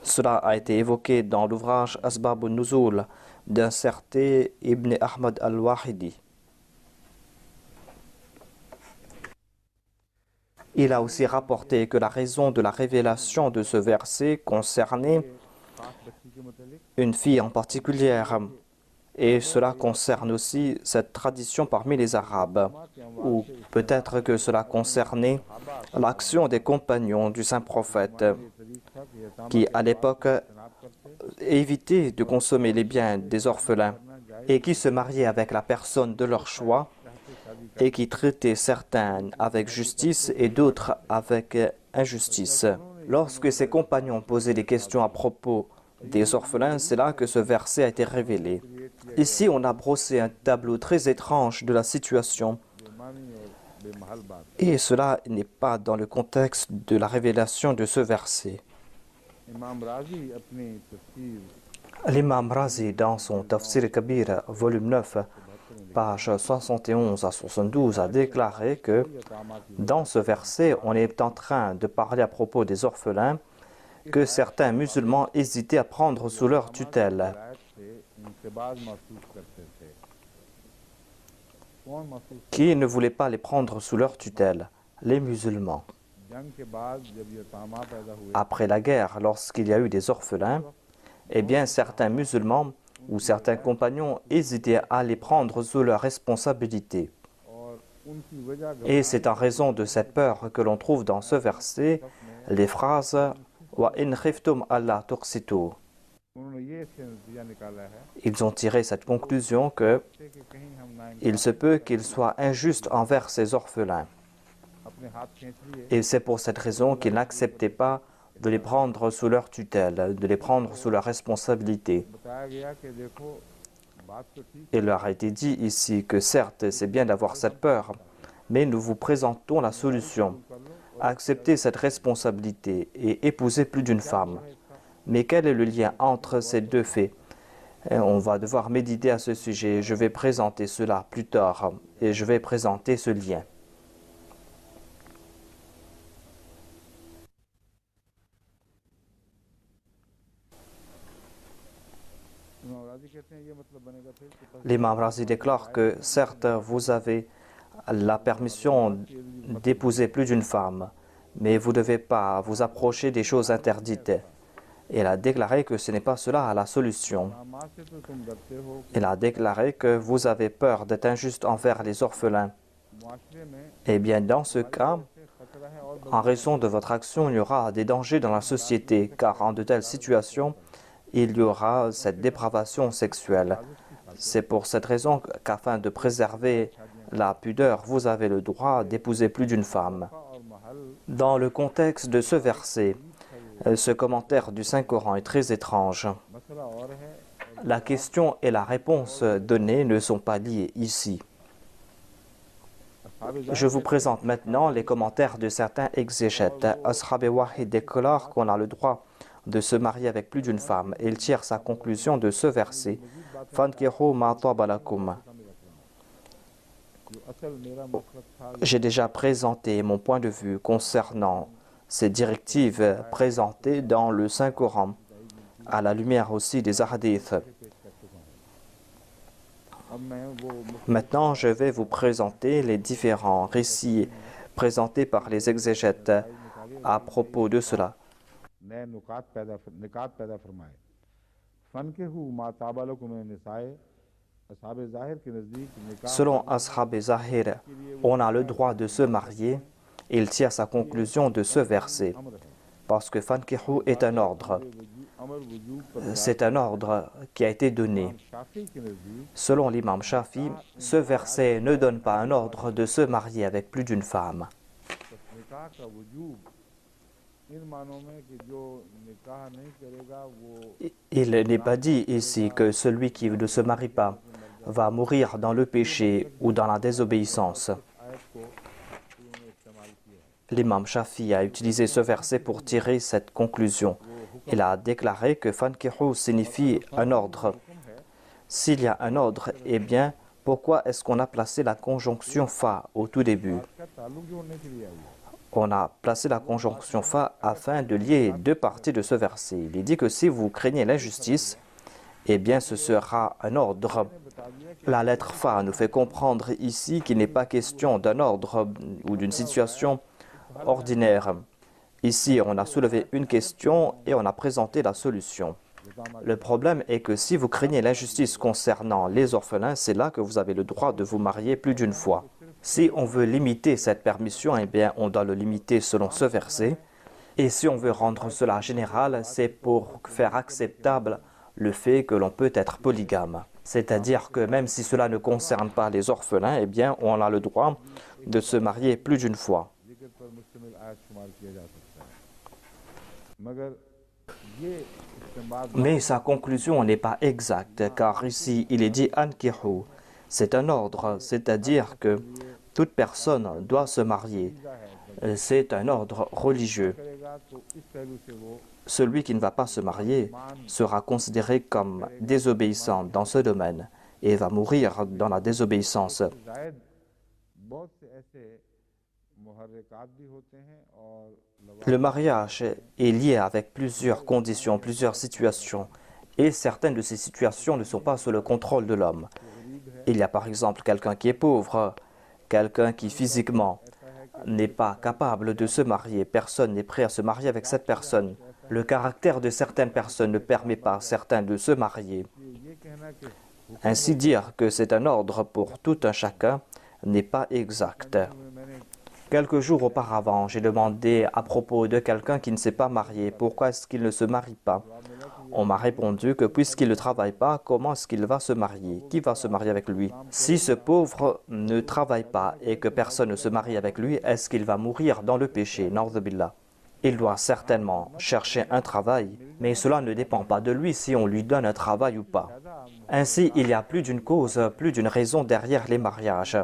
Cela a été évoqué dans l'ouvrage Asbab al-Nuzul d'un certain Ibn Ahmad al-Wahidi. Il a aussi rapporté que la raison de la révélation de ce verset concernait une fille en particulier, et cela concerne aussi cette tradition parmi les Arabes, ou peut-être que cela concernait l'action des compagnons du saint prophète, qui à l'époque évitaient de consommer les biens des orphelins et qui se mariaient avec la personne de leur choix et qui traitaient certains avec justice et d'autres avec injustice. Lorsque ces compagnons posaient des questions à propos des orphelins, c'est là que ce verset a été révélé. Ici, on a brossé un tableau très étrange de la situation et cela n'est pas dans le contexte de la révélation de ce verset. L'imam Razi, dans son Tafsir Kabir, volume 9, pages 71 à 72, a déclaré que dans ce verset, on est en train de parler à propos des orphelins que certains musulmans hésitaient à prendre sous leur tutelle. Qui ne voulaient pas les prendre sous leur tutelle? Les musulmans. Après la guerre, lorsqu'il y a eu des orphelins, eh bien certains musulmans ou certains compagnons hésitaient à les prendre sous leur responsabilité. Et c'est en raison de cette peur que l'on trouve dans ce verset les phrases Wa in khiftum alla tuqsitu. Ils ont tiré cette conclusion que il se peut qu'ils soient injustes envers ces orphelins. Et c'est pour cette raison qu'ils n'acceptaient pas de les prendre sous leur tutelle, de les prendre sous leur responsabilité. Il leur a été dit ici que certes, c'est bien d'avoir cette peur, mais nous vous présentons la solution. Acceptez cette responsabilité et épousez plus d'une femme. Mais quel est le lien entre ces deux faits? On va devoir méditer à ce sujet. Je vais présenter cela plus tard et je vais présenter ce lien. L'imam Razi déclare que certes, vous avez la permission d'épouser plus d'une femme, mais vous ne devez pas vous approcher des choses interdites. Il a déclaré que ce n'est pas cela la solution. Il a déclaré que vous avez peur d'être injuste envers les orphelins. Eh bien, dans ce cas, en raison de votre action, il y aura des dangers dans la société, car en de telles situations, il y aura cette dépravation sexuelle. C'est pour cette raison qu'afin de préserver la pudeur, vous avez le droit d'épouser plus d'une femme. Dans le contexte de ce verset, ce commentaire du Saint-Coran est très étrange. La question et la réponse donnée ne sont pas liées ici. Je vous présente maintenant les commentaires de certains exégètes. Ashab Wahid déclare qu'on a le droit de se marier avec plus d'une femme. Il tire sa conclusion de ce verset. Fankihu ma taba lakum. J'ai déjà présenté mon point de vue concernant ces directives présentées dans le Saint-Coran, à la lumière aussi des hadiths. Maintenant, je vais vous présenter les différents récits présentés par les exégètes à propos de cela. Selon Ashab Zahir, on a le droit de se marier. Il tire sa conclusion de ce verset, parce que Fankihu est un ordre. C'est un ordre qui a été donné. Selon l'imam Shafi, ce verset ne donne pas un ordre de se marier avec plus d'une femme. Il n'est pas dit ici que celui qui ne se marie pas va mourir dans le péché ou dans la désobéissance. L'imam Shafi a utilisé ce verset pour tirer cette conclusion. Il a déclaré que Fankihu signifie un ordre. S'il y a un ordre, eh bien, pourquoi est-ce qu'on a placé la conjonction fa au tout début? On a placé la conjonction fa afin de lier deux parties de ce verset. Il est dit que si vous craignez l'injustice, eh bien, ce sera un ordre. La lettre fa nous fait comprendre ici qu'il n'est pas question d'un ordre ou d'une situation ordinaire. Ici, on a soulevé une question et on a présenté la solution. Le problème est que si vous craignez l'injustice concernant les orphelins, c'est là que vous avez le droit de vous marier plus d'une fois. Si on veut limiter cette permission, eh bien, on doit le limiter selon ce verset. Et si on veut rendre cela général, c'est pour faire acceptable le fait que l'on peut être polygame. C'est-à-dire que même si cela ne concerne pas les orphelins, eh bien, on a le droit de se marier plus d'une fois. Mais sa conclusion n'est pas exacte, car ici il est dit ankihu. C'est un ordre, c'est-à-dire que toute personne doit se marier. C'est un ordre religieux. Celui qui ne va pas se marier sera considéré comme désobéissant dans ce domaine et va mourir dans la désobéissance. Le mariage est lié avec plusieurs conditions, plusieurs situations, et certaines de ces situations ne sont pas sous le contrôle de l'homme. Il y a par exemple quelqu'un qui est pauvre, quelqu'un qui physiquement n'est pas capable de se marier, personne n'est prêt à se marier avec cette personne. Le caractère de certaines personnes ne permet pas à certains de se marier. Ainsi dire que c'est un ordre pour tout un chacun n'est pas exact. Quelques jours auparavant, j'ai demandé à propos de quelqu'un qui ne s'est pas marié, pourquoi est-ce qu'il ne se marie pas? On m'a répondu que puisqu'il ne travaille pas, comment est-ce qu'il va se marier? Qui va se marier avec lui? Si ce pauvre ne travaille pas et que personne ne se marie avec lui, est-ce qu'il va mourir dans le péché? Na'udhu billah. Il doit certainement chercher un travail, mais cela ne dépend pas de lui si on lui donne un travail ou pas. Ainsi, il y a plus d'une cause, plus d'une raison derrière les mariages.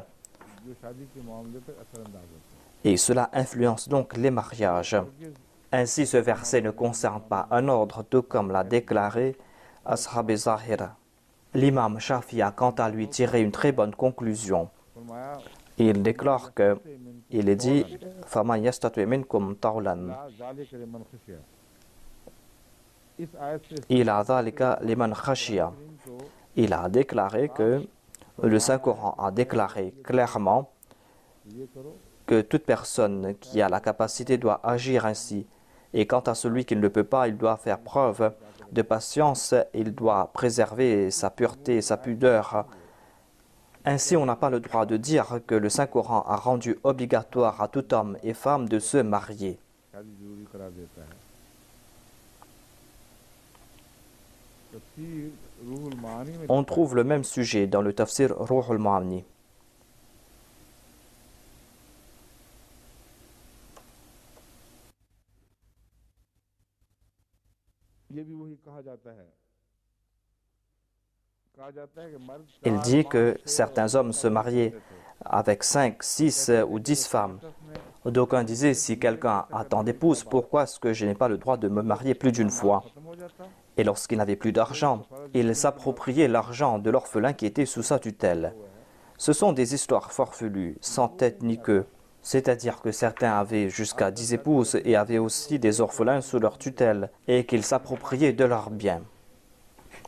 Et cela influence donc les mariages. Ainsi, ce verset ne concerne pas un ordre, tout comme l'a déclaré Ashab Zahir. L'imam Shafi a quant à lui tiré une très bonne conclusion. Il déclare que, il est dit, فَمَنْ يَسْتَطِعْ مِنْكُمْ طَوْلًا. इस आयत से ila dhalika liman khashiya. Il a déclaré que le Saint-Coran a déclaré clairement ये करो que toute personne qui a la capacité doit agir ainsi. Et quant à celui qui ne le peut pas, il doit faire preuve de patience, il doit préserver sa pureté, sa pudeur. Ainsi, on n'a pas le droit de dire que le Saint-Coran a rendu obligatoire à tout homme et femme de se marier. शादी जरूरी करा देता है तफसीर रूहुल मानी में On trouve le même sujet dans le tafsir Ruh al-Ma'ani. ये भी वही कहा जाता है कि मर्द Il dit que certains hommes se mariaient avec 5, 6 ou 10 femmes. D'aucuns disaient, si quelqu'un a tant d'épouses, pourquoi est-ce que je n'ai pas le droit de me marier plus d'une fois? खत्म हो जाता Et lorsqu'il n'avait plus d'argent, il s'appropriait l'argent de l'orphelin qui était sous sa tutelle. Ce sont des histoires farfelues, sans tête ni queue. C'est-à-dire que certains avaient jusqu'à 10 épouses et avaient aussi des orphelins sous leur tutelle et qu'ils s'appropriaient de leurs biens.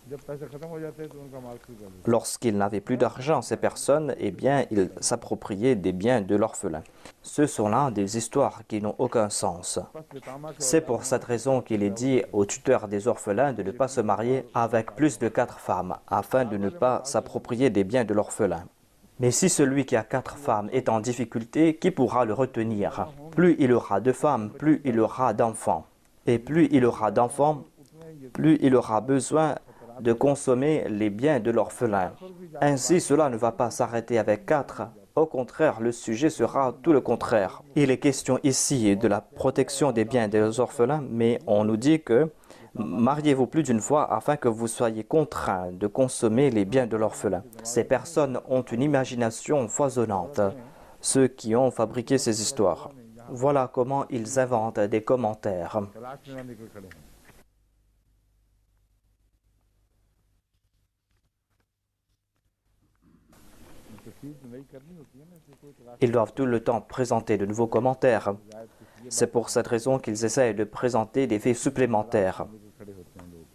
जब पैसे खत्म हो जाते हैं तो उनका माल शुरू कर देते Lorsqu'ils n'avaient plus d'argent, ces personnes, eh bien, ils s'appropriaient des biens de l'orphelin. Ce sont là des histoires qui n'ont aucun sens. C'est pour cette raison qu'il est dit aux tuteurs des orphelins de ne pas se marier avec plus de 4 femmes, afin de ne pas s'approprier des biens de l'orphelin. Mais si celui qui a 4 femmes est en difficulté, qui pourra le retenir? Plus il aura de femmes, plus il aura d'enfants. Et plus il aura d'enfants, plus il aura besoin de consommer les biens de l'orphelin. Ainsi, cela ne va pas s'arrêter avec 4. Au contraire, le sujet sera tout le contraire. Il est question ici de la protection des biens des orphelins, mais on nous dit que mariez-vous plus d'une fois afin que vous soyez contraints de consommer les biens de l'orphelin. Ces personnes ont une imagination foisonnante, ceux qui ont fabriqué ces histoires. Voilà comment ils inventent des commentaires. तलाश में ना निकल खड़े हैं तफसीर तो नहीं करनी होती है ना इसलिए कोई तलाश Ils doivent tout le temps présenter de nouveaux commentaires. C'est pour cette raison qu'ils essayent de présenter des faits supplémentaires. निकल खड़े होते हैं लोग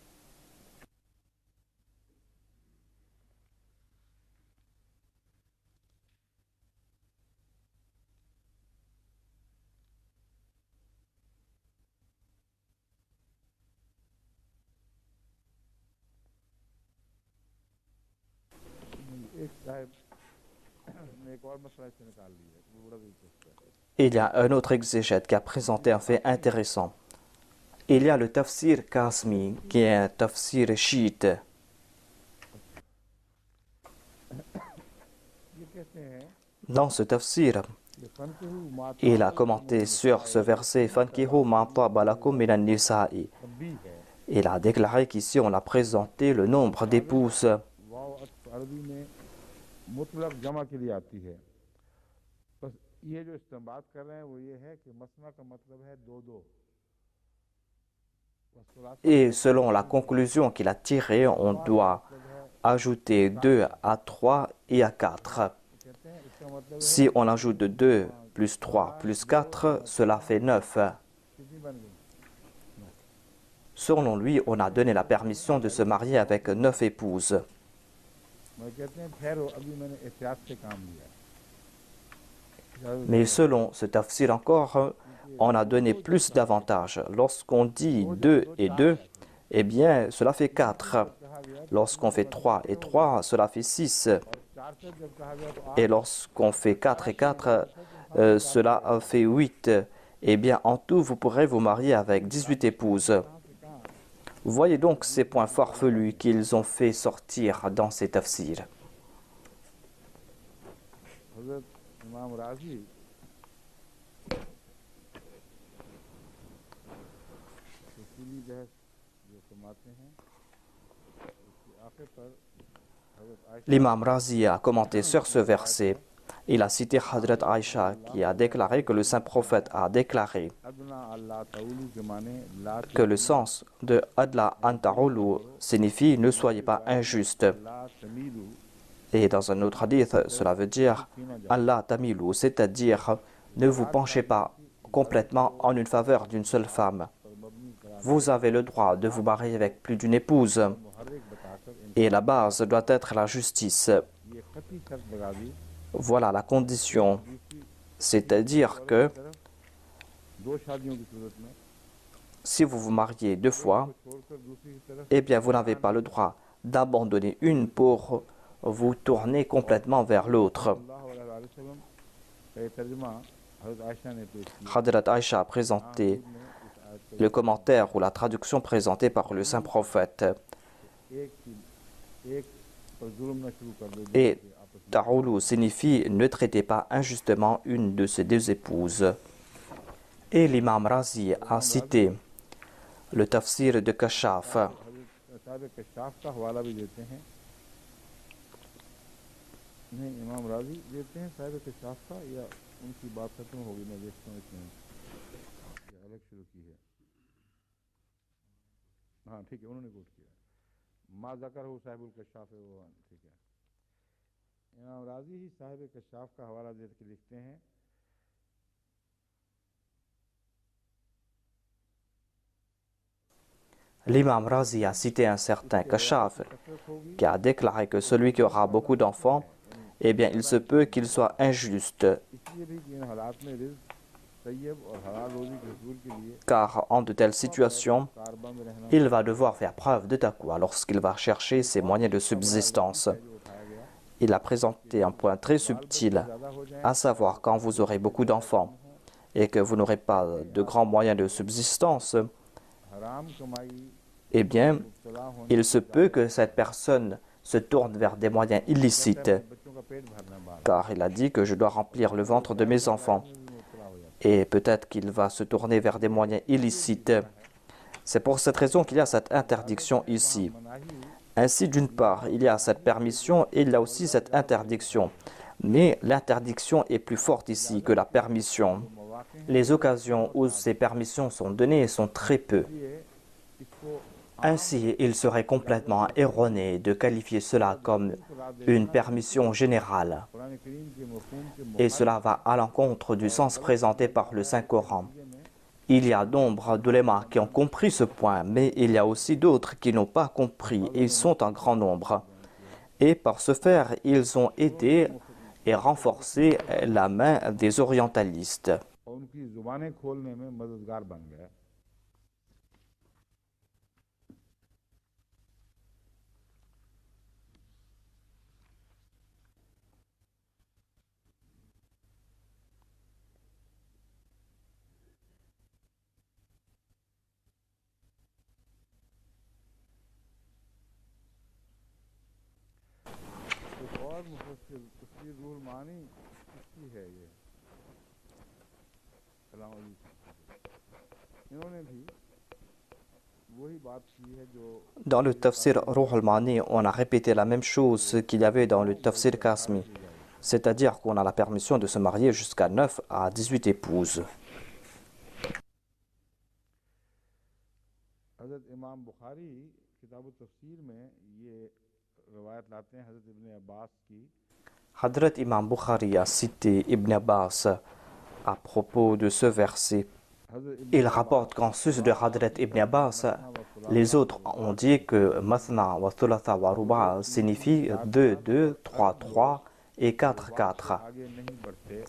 एक साहब ने एक और मसला इससे निकाल लिया है वो बड़ा दिलचस्प है Il y a un autre exégète qui a présenté un fait intéressant. Il y a le tafsir Qasmi, qui est un tafsir chiite. ये कहते हैं Dans ce tafsir, कि फनकिहु मा il a commenté sur ce verset Fankihu ma taba lakum minan nisa'i. तंबीह है Il a déclaré qu'ici on a présenté le nombre d'épouses. वाव अरबी में मुतलक जमा के लिए आती है बस ये जो इस्तेमाल कर रहे हैं वो ये है कि मसना का मतलब है दो दो बस खुलासा Et selon la conclusion qu'il a tirée, on doit ajouter 2 à 3 et à 4. कहते हैं इसका मतलब है Si on ajoute 2 plus 3 plus 4, cela fait 9. कितनी बन गई Selon lui, on a donné la permission de se marier avec 9 épouses. मैं कहते हैं ठहरो अभी मैंने एहतियात से काम लिया Mais selon ce tafsir encore, on a donné plus d'avantages. Lorsqu'on dit 2 et 2, eh bien, cela fait 4. Lorsqu'on fait 3 et 3, cela fait 6. चार से जब कहा गया तो Et lorsqu'on fait 4 et 4, cela fait 8. Eh bien, en tout, vous pourrez vous marier avec 18 épouses. Voyez donc ces points farfelus qu'ils ont fait sortir dans ces tafsirs. हजरत इमाम राजी तफसीली बहस जो फरमाते हैं उसके आखिर पर हजरत Ayesha L'imam Razi a commenté sur ce verset. Il a cité Hadrat Aïcha qui a déclaré que le saint prophète a déclaré अदना अल्लाह ताउलू के माने ला que le sens de Adla Anta'ulu signifie ne soyez pas injuste. ला तमीलू Et dans un autre hadith, cela veut dire Allah tamilu, c'est-à-dire ne vous penchez pas complètement en une faveur d'une seule femme. vous avez le droit de vous marier avec plus d'une épouse. Et la base doit être la justice. ये खती शर्त लगा दी Voilà la condition. C'est-à-dire que दो शादियों की सूरत में si vous vous mariez 2 fois, छोड़कर दूसरी की तरफ eh bien vous n'avez pas le droit d'abandonner une pour vous tourner complètement vers l'autre. सल्लल्लाहु अलैहि वसल्लम का ये तर्जुमा हज़रत आयशा ने पेश किया। Hadrat Aïcha a présenté ने इस आयत le commentaire ou la traduction présentée par le saint prophète. को एक पर जुल्म न शुरू कर दो Et Ta'oulou signifie ne traitez pas injustement une de ces 2 épouses. Et l'imam Razi a cité le tafsir de Kashaf. साहब कशाफ का हवाला भी देते हैं नहीं इमाम राजी देते हैं साहब कशाफ का या उनकी बात खत्म होगी मैं देखता हूँ इसमें ये अलग शुरू की है हाँ ठीक है उन्होंने कोट किया माँ ज़कर हो साहिबुल कशाफ है वो ठीक है इमाम राजी ही साहिब कशाफ का हवाला दे के लिखते हैं L'imam Razi a cité un certain Kashaf qui a déclaré que celui qui aura beaucoup d'enfants, eh bien il se peut qu'il soit injuste, इसलिए भी कि इन हालात में रिज़्क़ तैयब और हलाल रोज़ी के हुसूल के लिए car en de telles situations, कारबा में रहना il va devoir faire preuve de taqwa lorsqu'il va chercher ses moyens de subsistance. जो उठाया गया Il a présenté un point très subtil, ज़्यादा हो जाए à savoir quand vous aurez beaucoup d'enfants et que vous n'aurez pas de grands moyens de subsistance, हराम कमाई eh bien, मुब्तला होने il se peut que cette personne se tourne vers des moyens illicites, बच्चों का पेट भरना बात car il a dit que je dois remplir le ventre de mes enfants. मुब्तला हो जाता Et peut-être qu'il va se tourner vers des moyens illicites. C'est pour cette raison qu'il y a cette interdiction ici. है मनाही Ainsi, d'une part, il y a cette permission et il y a aussi cette interdiction. Mais l'interdiction est plus forte ici que la permission. मौके Les occasions où ces permissions sont données sont très peu. लिए इसको Ainsi, il serait complètement erroné de qualifier cela comme une permission générale. Quran करीम के मफ़हूम के Et cela va à l'encontre du sens présenté par le Saint-Coran. Il y a nombre d'ulémas qui ont compris ce point, mais il y a aussi d'autres qui n'ont pas compris, et ils sont en grand nombre. Et par ce faire, ils ont aidé et renforcé la main des orientalistes. और उनकी ज़ुबानें खोलने में मददगार बन गया एक और मुफस्सिर तफसीर रूहुल मानी किसकी है ये सलाम अलैकुम इन्होंने भी वही बात की है जो Dans le tafsir Ruh al-Mani, on a répété la même chose qu'il y avait dans le tafsir Kasmi, c'est-à-dire qu'on a la permission de se marier jusqu'à 9 à 18 épouses. हज़रत इमाम बुखारी किताब तफसीर में ये रवायत लाते हैं हज़रत इब्न अब्बास की Hadrat Imam Bukhari a cité Ibn Abbas à propos de ce verset. हज़रत Il rapporte qu'en sus de Hadrat Ibn Abbas, les autres ont dit que Mathna wa Thulatha wa Ruba signifie 2, 2, 3, 3 et 4, 4. आगे नहीं बढ़ते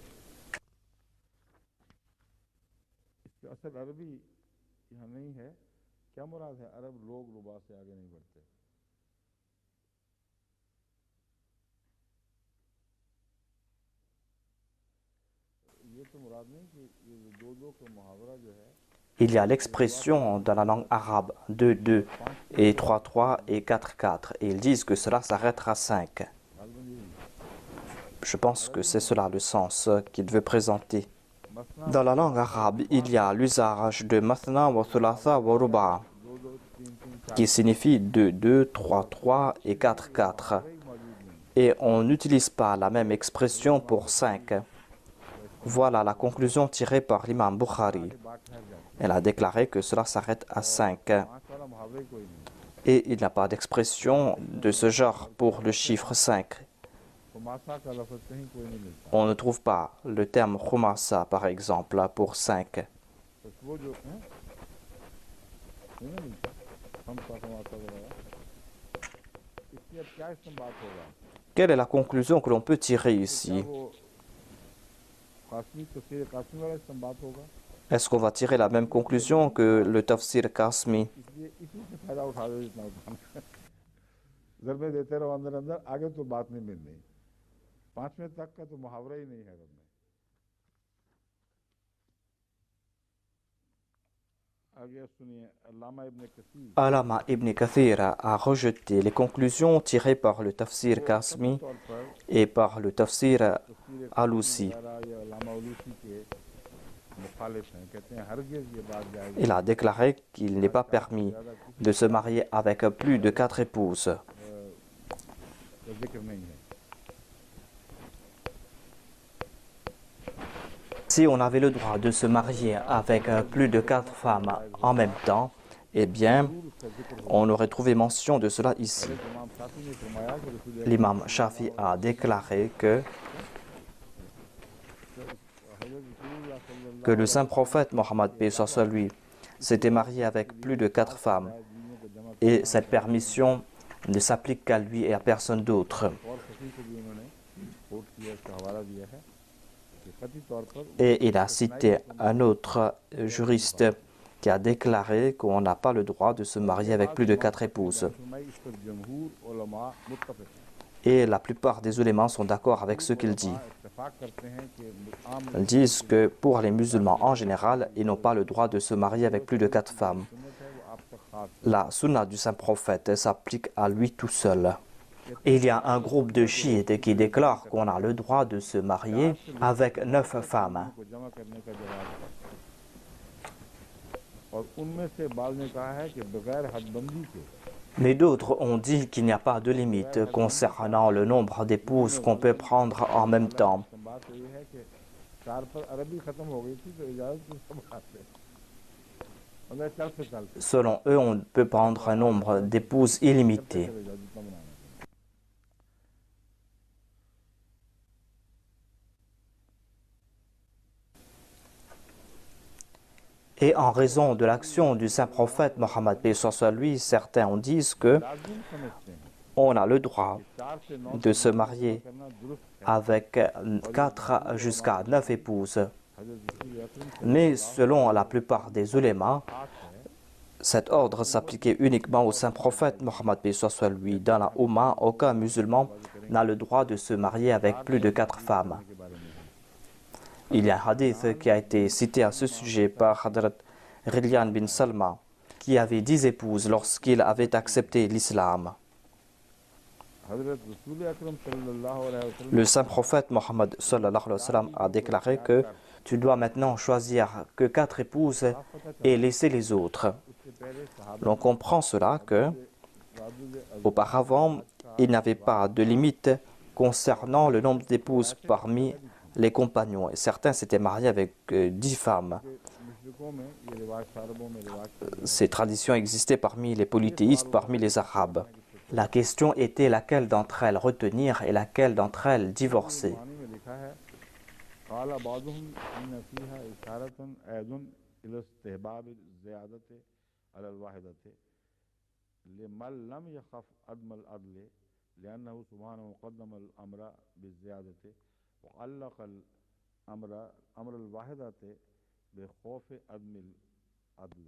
इसकी असल अरबी यहाँ नहीं है क्या मुराद है अरब लोग रुबा से आगे नहीं बढ़ते ये तो मुराद नहीं कि ये दो दो का मुहावरा जो है Il y a l'expression dans la langue arabe 2, 2 et 3, 3 et 4, 4. Et ils disent que cela s'arrêtera à 5. Je pense que c'est cela le sens qu'il veut présenter. मसना Dans la langue arabe, il y a l'usage de Mathna wa Thulatha wa Ruba दो दो तीन तीन चार qui signifie 2, 2, 3, 3 et 4, 4. मौजूद नहीं Et on n'utilise pas la même expression pour 5. Voilà la conclusion tirée par l'imam Bukhari. बात ठहर जाती Elle a déclaré que cela s'arrête à 5. 5 वाला मुहावरा ही कोई नहीं Et il n'y a pas d'expression de ce genre pour le chiffre 5. तो मासा का लफ्ज़ कहीं कोई नहीं मिलता On ne trouve pas le terme khumasa par exemple pour 5. तो वो जो है नहीं ना मिलता, हम समाता वगैरह। इसकी अब क्या इसमें बात होगा? Quelle est la conclusion que l'on peut tirer क्या ici? वो कास्मी तफसीर कास्मी वाला इसमें बात होगा? Est-ce qu'on va tirer la même conclusion que le tafsir Qasmi? इसलिए इसी से फायदा उठा दो जितना उठाना। ज़रबे देते रहो अंदर अंदर, आगे तो बात नहीं मिलनी। 5 मिनट तक का तो मुहावरा ही नहीं है रब में। आगे सुनिए, अल्लामा इब्न कसीर Allama ibn Kathir a rejeté les conclusions tirées par le tafsir Qasmi तौर पर et par le tafsir तफसीर Alusi. वगैरह या अल्लामा उलूसी के मुखालिफ हैं, कहते हैं हरगिज़ ये बात जायज़ Il a déclaré qu'il n'est pas permis de se marier avec plus de 4 épouses. का जिक्र नहीं है। Si on avait le droit de se marier avec plus de 4 femmes en même temps, eh bien, on aurait trouvé mention de cela ici. इमाम शाफी ने फरमाया कि रसूल L'imam Shafi a déclaré que le saint prophète Mohammed paix soit lui s'était marié avec plus de 4 femmes et cette permission ne s'applique qu'à lui et à personne d'autre. और फकीह को भी उन्होंने कोट किया, इसका हवाला दिया है कि कतई तौर पर Et il a cité un autre juriste qui a déclaré qu'on n'a pas le droit de se marier avec plus de 4 épouses. फरमाई इस पर जमहूर उलमा मुत्तफिक हैं। Et la plupart des ulémas sont d'accord avec ce qu'il dit. इत्तेफाक करते हैं कि आम Ils disent que pour les musulmans en général, ils n'ont pas le droit de se marier avec plus de 4 femmes. सुन्नत है वो आप तक खास है। La sunna du saint prophète s'applique à lui tout seul. Il y a un groupe de chiites qui déclare qu'on a le droit de se marier avec 9 femmes. को जमा करने का जवाब है। और उनमें से बाल ने कहा है कि बगैर हदबंदी के Mais d'autres ont dit qu'il n'y a pas de limite concernant le nombre d'épouses qu'on peut prendre en même temps. बात तो ये है कि 4 पर अरबी खत्म हो गई थी तो इजाजत की सब बात है। अगर चलते Selon eux, on peut prendre un nombre d'épouses illimité. जितना बनाना है। Et en raison de l'action du saint prophète Mohammed paix soit lui, certains en disent que लाजिम समझते हैं on a le droit 4 से 9 de se marier करना दुरुस्त है। avec 4 jusqu'à 9 épouses. हज़रत रसूल अकरम Mais selon la plupart des ulémas, खास है cet ordre s'appliquait uniquement au saint prophète Mohammed paix soit lui. Dans la Oumma, aucun musulman n'a le droit de se marier avec plus de 4 femmes. के बारे में है। Il y a un hadith qui a été cité à ce sujet par Hadrat Rilyan bin Salma, qui avait 10 épouses lorsqu'il avait accepté l'islam. हज़रत रसूल अकरम सल्लल्लाहु अलैहि वसल्लम Le saint prophète Mohammed sallallahu alayhi wa sallam a déclaré que tu dois maintenant choisir que 4 épouses et laisser les autres. उससे पहले सहाबा L'on comprend cela que auparavant, il n'y avait pas de limite concernant le nombre d'épouses parmi les compagnons. Et certains s'étaient mariés avec 10 femmes. मुशरिकों में ये रिवाज अरबों में रिवाज Ces traditions existaient parmi les polythéistes, parmi les Arabes. La question était laquelle d'entre elles retenir et laquelle d'entre elles divorcer. पानी में लिखा है काला बादुहुम इन फीहा इशारतन ऐदुन इला इस्तिहबाब ज़ियादत अलल वाहिदत लिमन लम यखफ अदम अल अदल लिअन्नहु सुब्हानहु क़द्दम अल अम्र बिज़ियादत व अल्लक़ अल अम्र अल वाहिदत बिखौफ अदम अल अदल।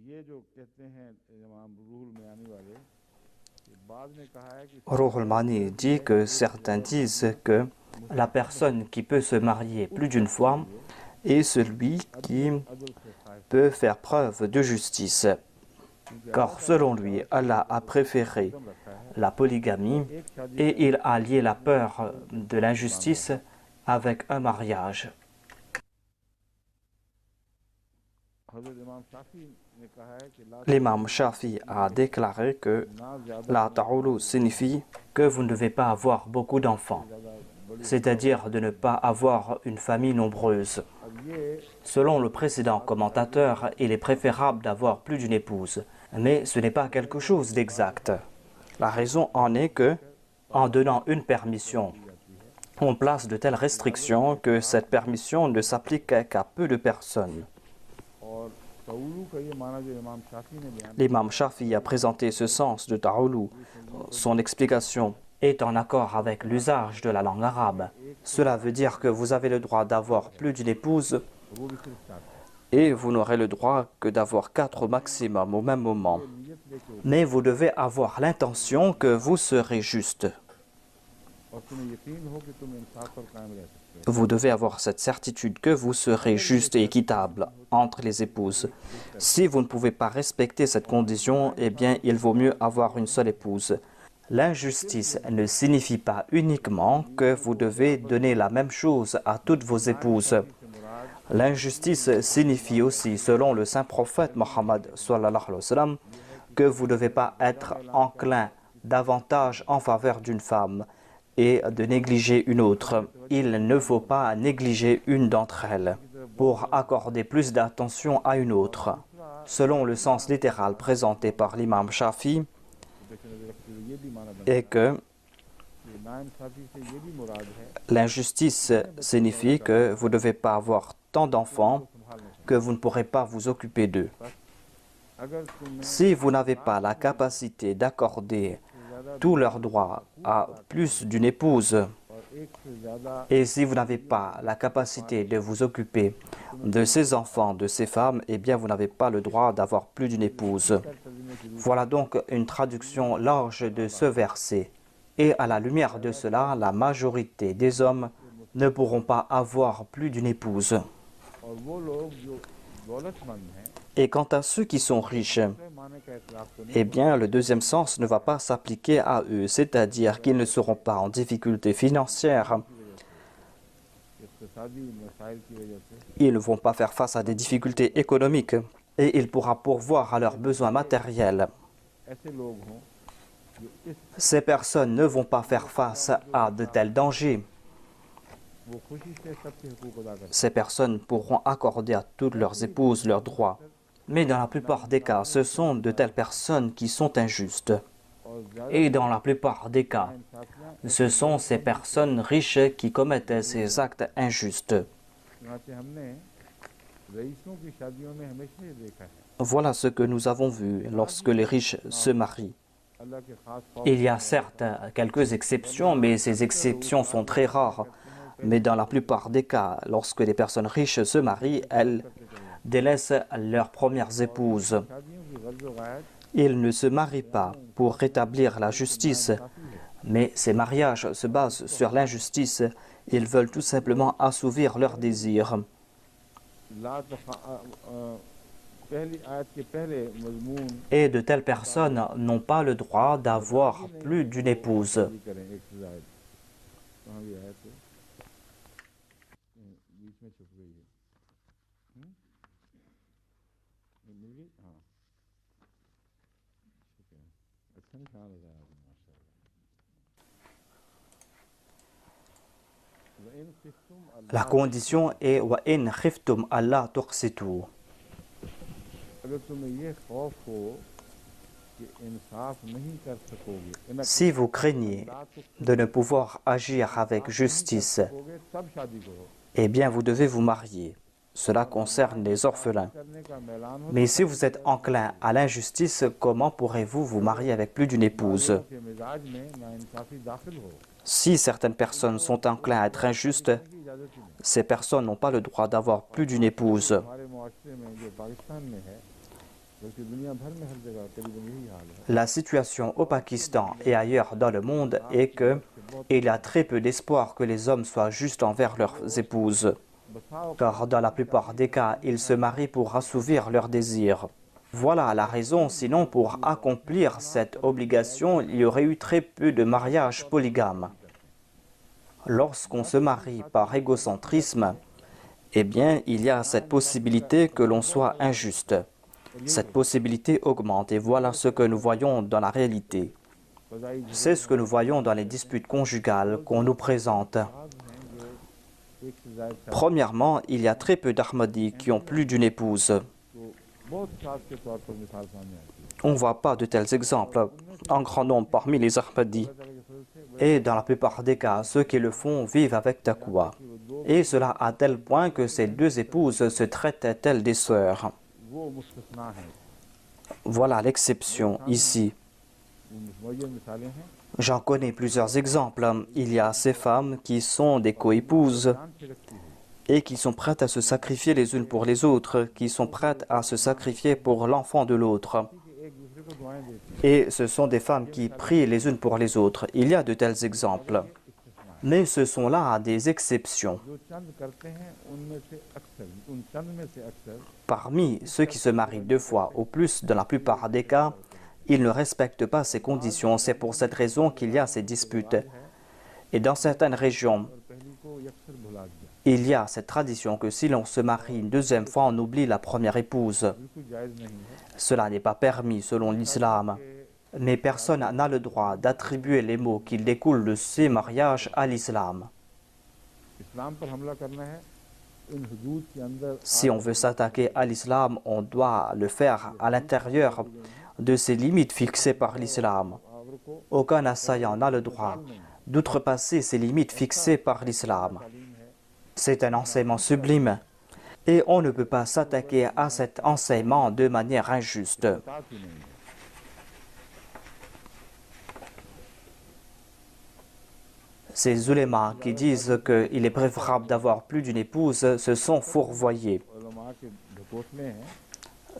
ये जो कहते हैं इमाम रूहुल मयानी वाले, बाद ने कहा है कि Ruhul Mani dit que certains disent que la personne qui peut se marier plus d'une fois est celui qui अदल से खाइफ peut faire preuve de justice. Car selon lui, Allah a préféré रखा है। la polygamie एक शादी et il a lié la peur de l'injustice avec un mariage. हज़रत इमाम शाफी ने कहा है कि ला L'imam Shafi a déclaré que ना ज़्यादा la ta'ulu signifie que vous ne devez pas avoir beaucoup d'enfants, c'est-à-dire de ne pas avoir une famille nombreuse. अब ये Selon le précédent commentateur, il est préférable d'avoir plus d'une épouse, mais ce n'est pas quelque chose d'exact. La raison en est que, en donnant une permission, on place de telles restrictions que cette permission ne s'applique qu'à peu de personnes. और L'imam Shafi a présenté ce sens de ta'oulou. Son explication est en accord avec l'usage de la langue arabe. Cela veut dire que vous avez le droit d'avoir plus d'une épouse et vous n'aurez le droit que d'avoir 4 au maximum au même moment. Mais vous devez avoir l'intention que vous serez juste. Vous devez avoir cette certitude que vous serez juste et équitable entre les épouses. Si vous ne pouvez pas respecter cette condition, eh bien, il vaut mieux avoir une seule épouse. L'injustice ne signifie pas uniquement que vous devez donner la même chose à toutes vos épouses. L'injustice signifie aussi, selon le saint prophète Mohammed sallallahu alayhi wa sallam, que vous ne devez pas être enclin davantage en faveur d'une femme et de négliger une autre. Il ne faut pas négliger une d'entre elles pour accorder plus d'attention à une autre. Selon le sens littéral présenté par l'imam Shafi, est que l'injustice signifie que vous ne devez pas avoir tant d'enfants que vous ne pourrez pas vous occuper d'eux. Si vous n'avez pas la capacité d'accorder tous leurs droits à plus d'une épouse, et si vous n'avez pas la capacité de vous occuper de ces enfants, de ces femmes, eh bien vous n'avez pas le droit d'avoir plus d'une épouse. Voilà donc une traduction large de ce verset. Et à la lumière de cela, la majorité des hommes ne pourront pas avoir plus d'une épouse. Et quant à ceux qui sont riches, eh bien, le deuxième sens ne va pas s'appliquer à eux, c'est-à-dire qu'ils ne seront pas en difficulté financière. Ils ne vont pas faire face à des difficultés économiques et ils pourront pourvoir à leurs besoins matériels. Ces personnes ne vont pas faire face à de tels dangers. Ces personnes pourront accorder à toutes leurs épouses leurs droits. Mais dans la plupart des cas, ce sont de telles personnes qui sont injustes. Et dans la plupart des cas, ce sont ces personnes riches qui commettent ces actes injustes. Voilà ce que nous avons vu lorsque les riches se marient. Il y a certes quelques exceptions, mais ces exceptions sont très rares. Mais dans la plupart des cas, lorsque les personnes riches se marient, elles délaissent leurs premières épouses. Ils ne se marient pas pour rétablir la justice, mais ces mariages se basent sur l'injustice. Ils veulent tout simplement assouvir leurs désirs. Et de telles personnes n'ont pas le droit d'avoir plus d'une épouse. La condition est wa in khiftum alla tuqsitu. Si vous craignez de ne pouvoir agir avec justice, eh bien vous devez vous marier. Cela concerne les orphelins. Mais si vous êtes enclin à l'injustice, comment pourrez-vous vous marier avec plus d'une épouse? Si certaines personnes sont enclines à être injustes, ces personnes n'ont pas le droit d'avoir plus d'une épouse. La situation au Pakistan et ailleurs dans le monde est qu'il y a très peu d'espoir que les hommes soient justes envers leurs épouses. Car dans la plupart des cas, ils se marient pour assouvir leurs désirs. Voilà la raison, sinon pour accomplir cette obligation, il y aurait eu très peu de mariages polygames. Lorsqu'on se marie par égocentrisme, eh bien, il y a cette possibilité que l'on soit injuste. Cette possibilité augmente et voilà ce que nous voyons dans la réalité. C'est ce que nous voyons dans les disputes conjugales qu'on nous présente. Premièrement, il y a très peu d'Ahmadis qui ont plus d'une épouse. On ne voit pas de tels exemples en grand nombre parmi les Ahmadis. Et dans la plupart des cas, ceux qui le font vivent avec taqwa. Et cela à tel point que ces deux épouses se traitent telles des sœurs. वो मुस्तस्ना हैं। Voilà l'exception ici. मुतमय्यन मिसालें हैं। J'en connais plusieurs exemples. Il y a ces femmes qui sont des coépouses जान से रखती है। et qui sont prêtes à se sacrifier les unes pour les autres, qui sont prêtes à se sacrifier pour l'enfant de l'autre. कि एक दूसरे को दुआएं देती हैं। Et ce sont des femmes qui prient les unes pour les autres. Il y a de tels exemples. Mais ce sont là des exceptions. जो चंद करते हैं उनमें से अक्सर, उन चंद में से अक्सर Parmi ceux qui se marient 2 fois ou plus, dans la plupart des cas, ils ne respectent pas ces conditions. C'est pour cette raison qu'il y a ces disputes. Et dans certaines régions, और पहली को यकसर भुला दिया। il y a cette tradition que si l'on se marie une deuxième fois, on oublie la première épouse. बिल्कुल जायज़ नहीं है। Cela n'est pas permis selon l'islam. Mais personne n'a le droit d'attribuer les maux qui découlent de ces mariages à l'islam. इस्लाम पर हमला करना है इन हुदूद के अंदर। Si on veut s'attaquer à l'islam, on doit le faire à l'intérieur de ces limites fixées par l'islam. आवरों को Aucun assaillant n'a le droit d'outrepasser ces limites fixées par l'islam. तालीम है। C'est un enseignement sublime et on ne peut pas s'attaquer à cet enseignement de manière injuste. ताक ही नहीं है। Ces ulémas qui disent qu'il est préférable d'avoir plus d'une épouse se sont fourvoyés. उलमा के ढकोसले हैं।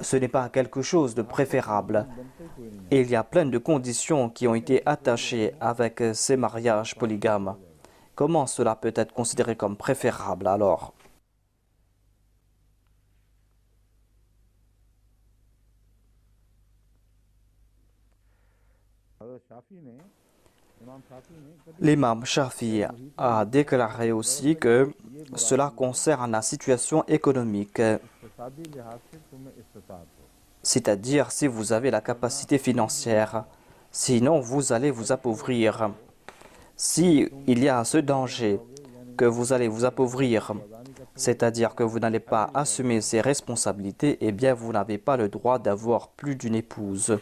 Ce n'est pas quelque chose de préférable. बनते ही कोई नहीं है। Et il y a plein de conditions qui ont été attachées avec ces mariages polygames. Comment cela peut être considéré comme préférable alors? हज़रत शाफी ने, इमाम शाफी ने कभी L'imam Shafi'i a déclaré aussi que cela concerne la situation économique, इक़्तिसादी लिहाज से तुम्हें इस्तिताअत हो। c'est-à-dire si vous avez la capacité financière. Sinon, vous allez vous appauvrir. Si il y a ce danger que vous allez vous appauvrir, c'est-à-dire que vous n'allez pas assumer ces responsabilités, eh bien vous n'avez pas le droit d'avoir plus d'une épouse.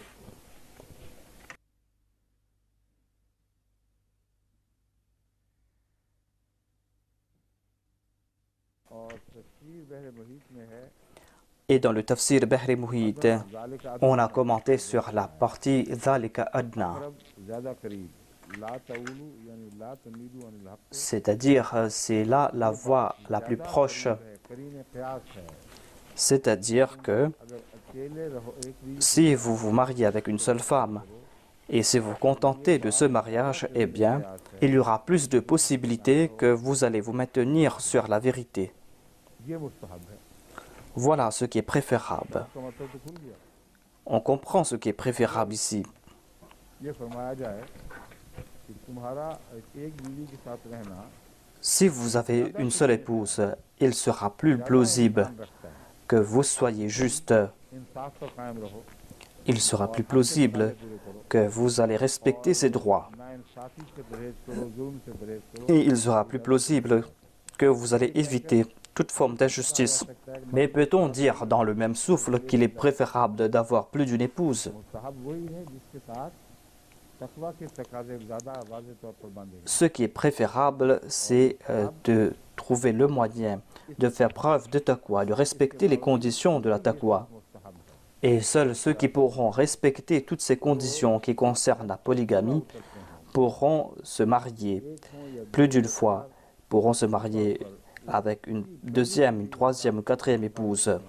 और तफसीर बहर मुहीत में है Et dans le tafsir Bahri Muhit, ज़ालिका on a commenté sur la partie Dhalika Adna, अक़रब ज़्यादा करीब ला तऊलू यानी ला तमीलू अनिल हक़ c'est-à-dire c'est là la voie la plus proche, है। करीन क़यास है। c'est-à-dire que अगर अकेले रहो एक भी si vous vous mariez avec une seule femme et si vous vous contentez de ce mariage, eh bien, il y aura plus de possibilités que vous allez vous maintenir sur la vérité. ये मुस्तहब है। Voilà ce qui est préférable. इसका मतलब तो खुल गया। On comprend ce qui est préférable ici. ये फरमाया जाए कि तुम्हारा एक बीवी के साथ रहना Si vous avez une seule épouse, il sera plus plausible ध्यान रखता है। que vous soyez juste. इंसाफ पर कायम रहो। Il sera plus plausible पूरे करो। que vous allez respecter ses droits. नाइंसाफी से परहेज करो, जुल्म से परहेज करो। Et il sera plus plausible que vous allez éviter toute forme d'injustice. Mais peut-on dire dans le même souffle qu'il est préférable d'avoir plus d'une épouse? मुस्तहब वही है जिसके साथ तकवा के तकाज़े ज़्यादा वाज़ेह तौर पर बांधे गए। Ce qui est préférable, c'est de trouver le moyen de faire preuve de taqwa, de respecter les conditions de la taqwa. मुस्तहब है। Et seuls ceux qui pourront respecter toutes ces conditions qui concernent la polygamie pourront se marier plus d'une fois, pourront se marier avec une deuxième, une troisième, une quatrième épouse.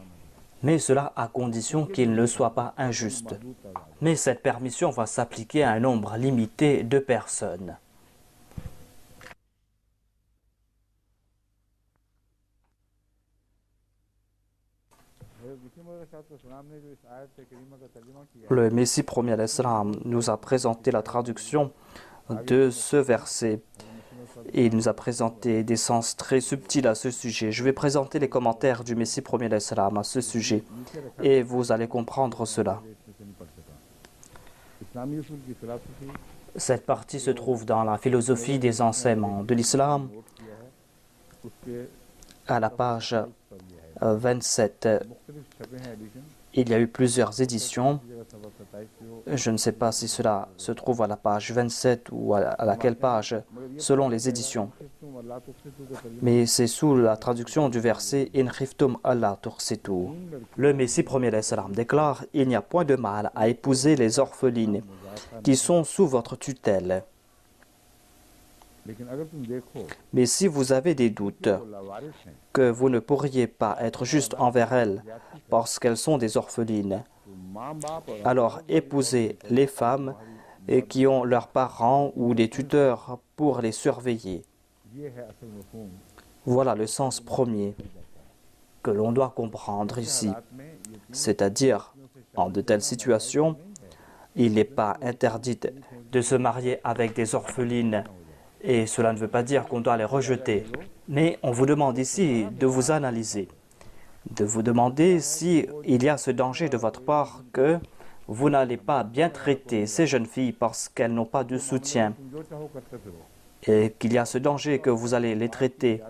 Mais cela à condition qu'il ne soit pas injuste. Mais cette permission va s'appliquer à un nombre limité de personnes. Le Messie premier l'Islam nous a présenté la traduction de ce verset et il nous a présenté des sens très subtils à ce sujet. Je vais présenter les commentaires du Messie premier l'Islam à ce sujet et vous allez comprendre cela. Cette partie se trouve dans la philosophie des enseignements de l'islam à la page 27. Il y a eu plusieurs éditions. Je ne sais pas si cela se trouve à la page 27 ou à laquelle page, selon les éditions. Mais c'est sous la traduction du verset In khiftum alla tuqsitu. Le Messie premier salam déclare il n'y a point de mal à épouser les orphelines qui sont sous votre tutelle. Mais si vous avez des doutes que vous ne pourriez pas être juste envers elles parce qu'elles sont des orphelines, alors épousez les femmes qui ont leurs parents ou des tuteurs pour les surveiller. Voilà le sens premier que l'on doit comprendre ici. C'est-à-dire, en de telles situations, il n'est pas interdit de se marier avec des orphelines et cela ne veut pas dire qu'on doit les rejeter. Mais on vous demande ici de vous analyser, de vous demander s'il y a ce danger de votre part que vous n'allez pas bien traiter ces jeunes filles parce qu'elles n'ont pas de soutien et qu'il y a ce danger que vous allez les traiter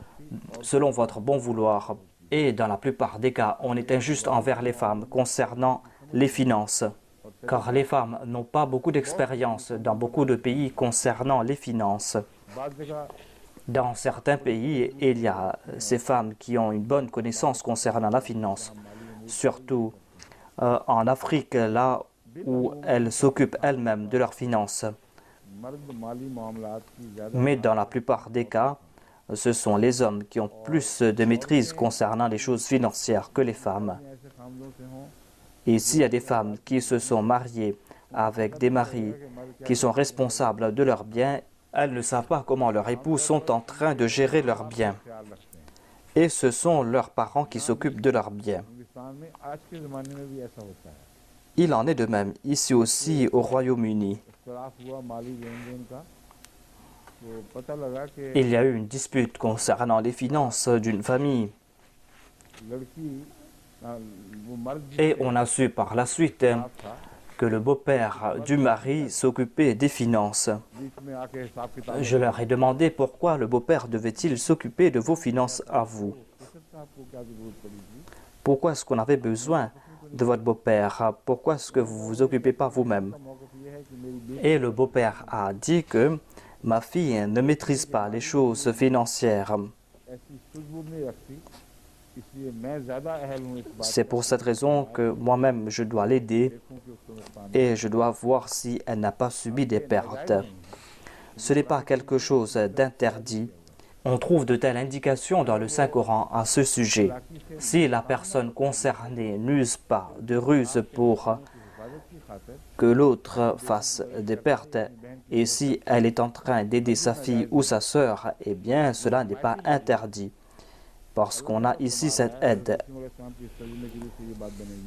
selon votre bon vouloir. Et dans la plupart des cas, on est injuste envers les femmes concernant les finances, car les femmes n'ont pas beaucoup d'expérience dans beaucoup de pays concernant les finances. Dans certains pays, il y a ces femmes qui ont une bonne connaissance concernant la finance, surtout en Afrique, là où elles s'occupent elles-mêmes de leurs finances. Mais dans la plupart des cas, ce sont les hommes qui ont plus de maîtrise concernant les choses financières que les femmes. Et s'il y a des femmes qui se sont mariées avec des maris qui sont responsables de leurs biens, elles ne savent pas comment leurs époux sont en train de gérer leurs biens. Et ce sont leurs parents qui s'occupent de leurs biens. Il en est de même ici aussi au Royaume-Uni. Il y a eu une dispute concernant les finances d'une famille. Et on a su par la suite que le beau-père du mari s'occupait des finances. Je leur ai demandé pourquoi le beau-père devait-il s'occuper de vos finances à vous. Pourquoi est-ce qu'on avait besoin de votre beau-père? Pourquoi est-ce que vous ne vous occupez pas vous-même? Et le beau-père a dit que ma fille ne maîtrise pas les choses financières. C'est pour cette raison que moi-même je dois l'aider et je dois voir si elle n'a pas subi des pertes. Ce n'est pas quelque chose d'interdit. On trouve de telles indications dans le Saint-Coran à ce sujet. Si la personne concernée n'use pas de ruse pour que l'autre fasse des pertes, et si elle est en train d'aider sa fille ou sa sœur, eh bien cela n'est pas interdit. Parce qu'on a ici cette aide.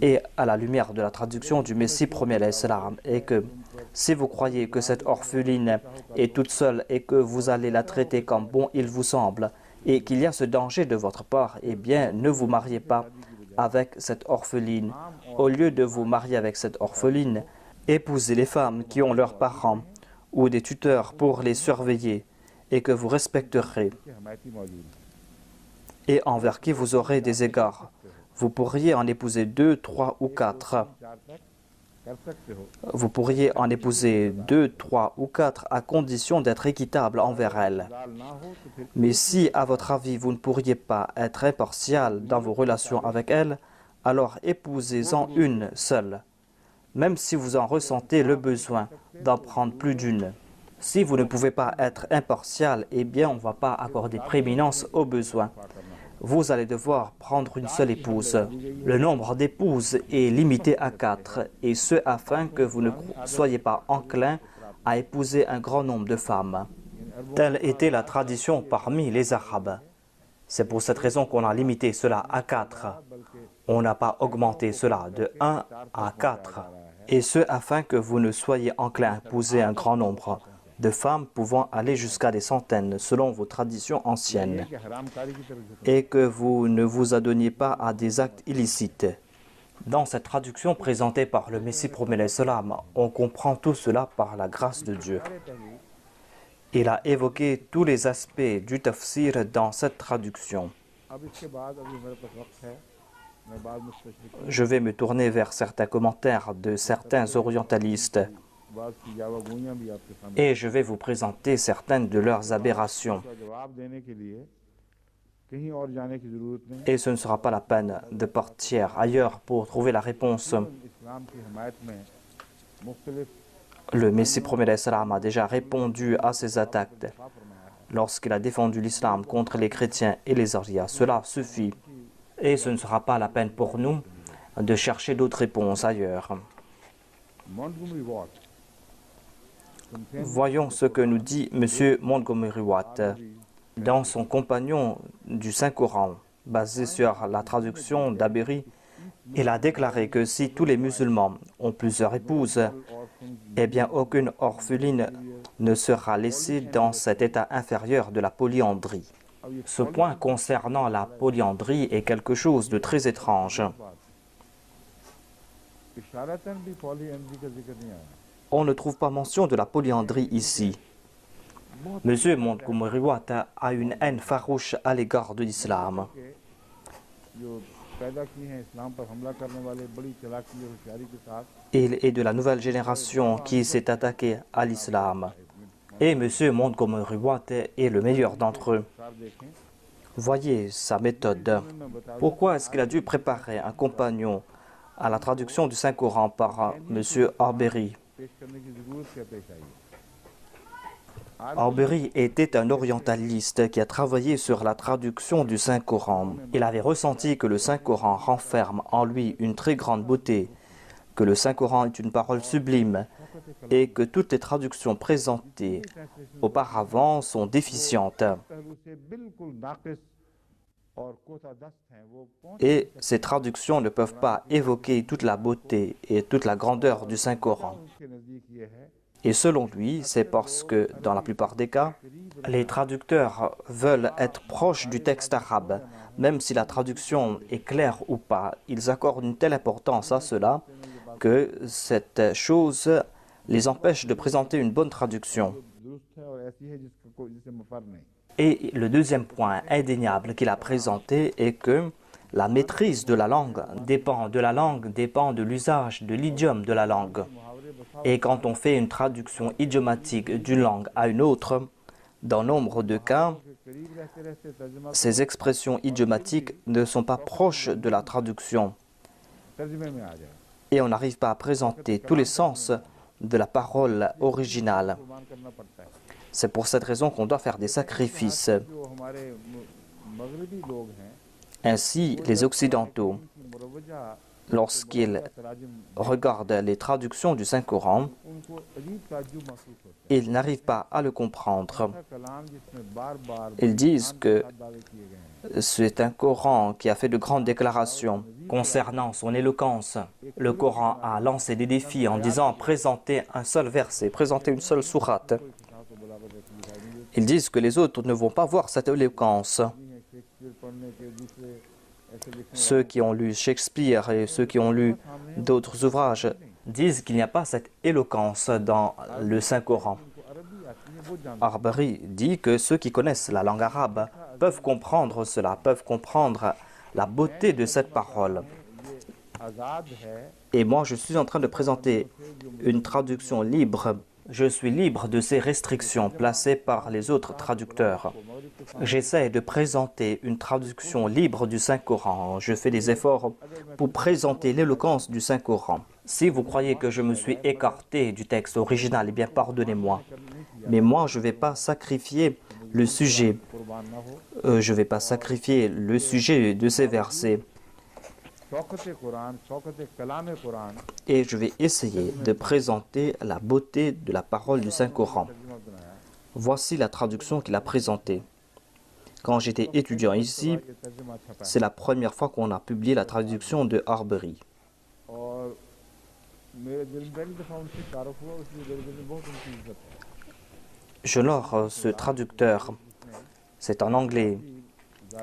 Et à la lumière de la traduction du Messie premier l'Islam, et que si vous croyez que cette orpheline est toute seule et que vous allez la traiter comme bon il vous semble, et qu'il y a ce danger de votre part, eh bien ne vous mariez pas avec cette orpheline. Au lieu de vous marier avec cette orpheline, épousez les femmes qui ont leurs parents ou des tuteurs pour les surveiller et que vous respecterez, et envers qui vous aurez des égards. Vous pourriez en épouser 2, 3 ou 4. Vous pourriez en épouser 2, 3 ou 4 à condition d'être équitable envers elles. Mais si, à votre avis, vous ne pourriez pas être impartial dans vos relations avec elles, alors épousez-en une seule, même si vous en ressentez le besoin d'en prendre plus d'une. Si vous ne pouvez pas être impartial, eh bien on ne va pas accorder prééminence aux besoins. Vous allez devoir prendre une seule épouse. Le nombre d'épouses est limité à 4, et ce afin que vous ne soyez pas enclin à épouser un grand nombre de femmes. Telle était la tradition parmi les Arabes. C'est pour cette raison qu'on a limité cela à 4. On n'a pas augmenté cela de 1 à 4. Et ce afin que vous ne soyez enclin à épouser un grand nombre de femmes pouvant aller jusqu'à des centaines selon vos traditions anciennes, et que vous ne vous adonniez pas à des actes illicites. Dans cette traduction présentée par le Messie premier l'Islam, on comprend tout cela par la grâce de Dieu. Il a évoqué tous les aspects du tafsir dans cette traduction. Je vais me tourner vers certains commentaires de certains orientalistes. बात की जावागोइयां भी आपके सामने et je vais vous présenter certaines de leurs aberrations. का जवाब देने के लिए कहीं और जाने की जरूरत नहीं Et ce ne sera pas la peine de partir ailleurs pour trouver la réponse. इस्लाम की हिमायत में मुख्तलिफ Le Messie promet l'Islam a déjà répondu à ces attaques lorsqu'il a défendu l'islam contre les chrétiens et les arias. Cela suffit et ce ne sera pas la peine pour nous de chercher d'autres réponses ailleurs. Montgomery Watt Voyons ce que nous dit M. Montgomery Watt dans son compagnon du Saint-Coran, basé sur la traduction d'Abery. Il a déclaré que si tous les musulmans ont plusieurs épouses, eh bien aucune orpheline ne sera laissée dans cet état inférieur de la polyandrie. Ce point concernant la polyandrie est quelque chose de très étrange. इशारतन भी पॉलीएंड्री का जिक्र नहीं आया On ne trouve pas mention de la polyandrie ici. M. Montgomery Watt a une haine farouche à l'égard de l'islam. जो पैदा की हैं इस्लाम पर हमला करने वाले बड़ी चालाकी और होशियारी के साथ Il est de la nouvelle génération qui s'est attaquée à l'islam. Et M. Montgomery Watt est le meilleur d'entre eux. सार देखें Voyez sa méthode. Pourquoi est-ce qu'il a dû préparer un compagnon à la traduction du Saint-Coran par M. Arbery? पेश करने की जरूरत क्या पेश आई है Arbery était un orientaliste qui a travaillé sur la traduction du Saint-Coran. Il avait ressenti que le Saint-Coran renferme en lui une très grande beauté, que le Saint-Coran est une parole sublime et que toutes les traductions présentées auparavant sont déficientes. पहलू से बिल्कुल नाकिस और कोतादस्त हैं वो पहुंच Et ces traductions ne peuvent pas évoquer toute la beauté et toute la grandeur du Saint-Coran. उनके नजदीक ये है Et selon lui, c'est parce que, dans la plupart des cas, les traducteurs veulent être proches du texte arabe. Même si la traduction est claire ou pas, ils accordent une telle importance à cela que cette chose les empêche de présenter une bonne traduction. दुरुस्त है और ऐसी है जिसे मफर नहीं Et le deuxième point indéniable qu'il a présenté est que la maîtrise de la langue dépend de l'usage de l'idiome de la langue. Et quand on fait une traduction idiomatique d'une langue à une autre, dans nombre de cas, करीब रहते रहते तर्जुमा ces expressions idiomatiques ne sont pas proches de la traduction तर्जुमे में आ जाए et on n'arrive pas à présenter tous les sens de la parole originale. कुर्बान करना पड़ता है C'est pour cette raison qu'on doit faire des sacrifices. जो हमारे मगरबी लोग हैं Ainsi, les Occidentaux, उनकी मुरवजा lorsqu'ils तराजुम regardent les traductions du Saint-Coran, उनको अजीब ताज्जुब महसूस होता है ils n'arrivent pas à le comprendre. ऐसा कलाम जिसमें बार बार Ils disent que दावे किए गए हैं c'est un Coran qui a fait de grandes déclarations concernant son éloquence. Le Coran a lancé des défis en disant présentez un seul verset, présentez une seule sourate. कोई किताब को बराबर रखी दिखाई नहीं Ils disent que les autres ne vont pas voir cette éloquence. देती है शेक्सपियर पढ़ने के दूसरे ऐसे लिखने Ceux qui ont lu Shakespeare et ceux qui ont lu d'autres ouvrages disent qu'il n'y a pas cette éloquence dans le Saint-Coran. को अरबी आती है वो जानते Arbery dit que ceux qui connaissent la langue arabe peuvent comprendre cela, peuvent comprendre la beauté de cette parole. हैं ये आज़ाद है Et moi, je suis en train de présenter une traduction libre. Je suis libre de ces restrictions placées par les autres traducteurs. J'essaie de présenter une traduction libre du Saint-Coran. Je fais des efforts pour présenter l'éloquence du Saint-Coran. Si vous croyez que je me suis écarté du texte original, eh bien pardonnez-moi. Mais moi, je ne vais pas sacrifier le sujet. कुर्बान ना हो Je ne vais pas sacrifier le sujet de ces versets. Shaukat कुरान शौकत कलाम Quran Et je vais essayer de présenter la beauté de la parole du Saint-Coran. तर्जुमा बनाया Voici la traduction qu'il a présentée. Quand j'étais étudiant ici, ये तर्जुमा छपा है c'est la première fois qu'on a publié la traduction de Arbery. और मेरे दिल में पहली दफ़ा उनसे तारुफ हुआ इसलिए मेरे दिल में बहुत उनकी इज्जत है J'honore ce traducteur. C'est un Anglais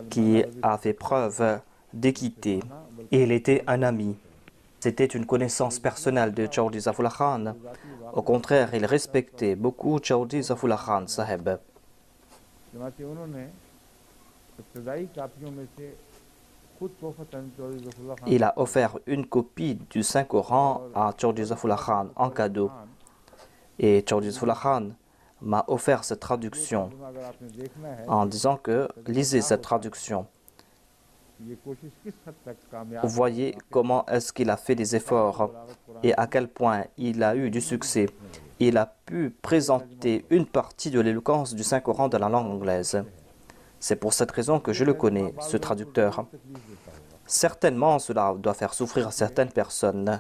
qui a fait preuve d'équité. Et il était un ami. C'était une connaissance personnelle de Chaudhry Zafullah Khan. Au contraire, il respectait beaucoup Chaudhry Zafullah Khan Saheb. जमाती उन्होंने इब्तदाई कापियों में से खुद तोहफतन चौधरी ज़फ़रुल्लाह Khan Il a offert une copie du Saint-Coran à Chaudhry Zafullah Khan en cadeau. Et Chaudhry Khan m'a offert cette traduction en disant que lisez cette traduction. Vous voyez comment est-ce qu'il a fait des efforts et à quel point il a eu du succès. Il a pu présenter une partie de l'éloquence du Saint-Coran dans la langue anglaise. C'est pour cette raison que je le connais, ce traducteur. Certainement, cela doit faire souffrir certaines personnes,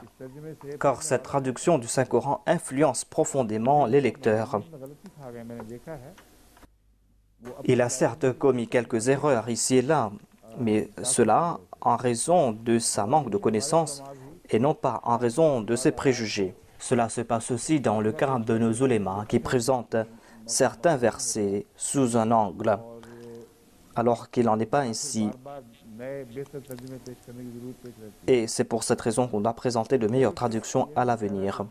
car cette traduction du Saint-Coran influence profondément les lecteurs. Il a certes commis quelques erreurs ici et là, mais cela en raison de sa manque de connaissances et non pas en raison de ses préjugés. Cela se passe aussi dans le cas de nos ulémas qui présentent certains versets sous un angle, alors qu'il n'en est pas ainsi. Et c'est pour cette raison qu'on doit présenter de meilleures traductions à l'avenir.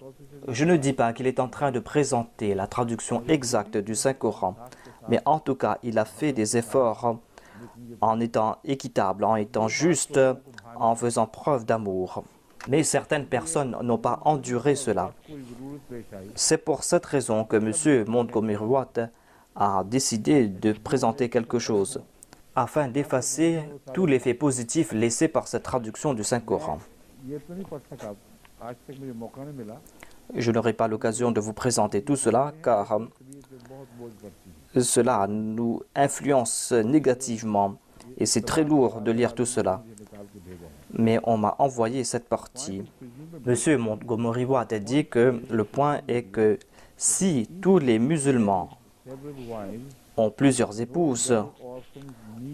Je ne dis pas qu'il est en train de présenter la traduction exacte du Saint-Coran, mais en tout cas, il a fait des efforts en étant équitable, en étant juste, en faisant preuve d'amour. Mais certaines personnes n'ont pas enduré cela. C'est pour cette raison que M. Montgomery Watt a décidé de présenter quelque chose, afin d'effacer tout l'effet positif laissé par cette traduction du Saint-Coran. Je n'aurai pas l'occasion de vous présenter tout cela, car cela nous influence négativement et c'est très lourd de lire tout cela. Mais on m'a envoyé cette partie. M. Montgomery Watt a dit que le point est que si tous les musulmans ont plusieurs épouses,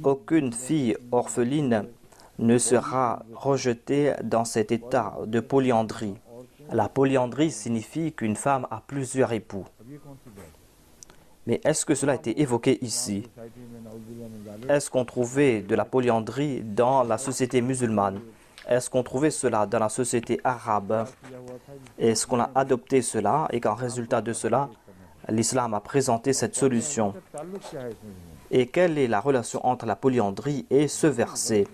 aucune fille orpheline ne sera rejetée dans cet état de polyandrie. La polyandrie signifie qu'une femme a plusieurs époux. Mais est-ce que cela a été évoqué ici? Est-ce qu'on trouvait de la polyandrie dans la société musulmane? Est-ce qu'on trouvait cela dans la société arabe? Est-ce qu'on a adopté cela et qu'en résultat de cela, l'islam a présenté cette solution? Et quelle est la relation entre la polyandrie et ce verset?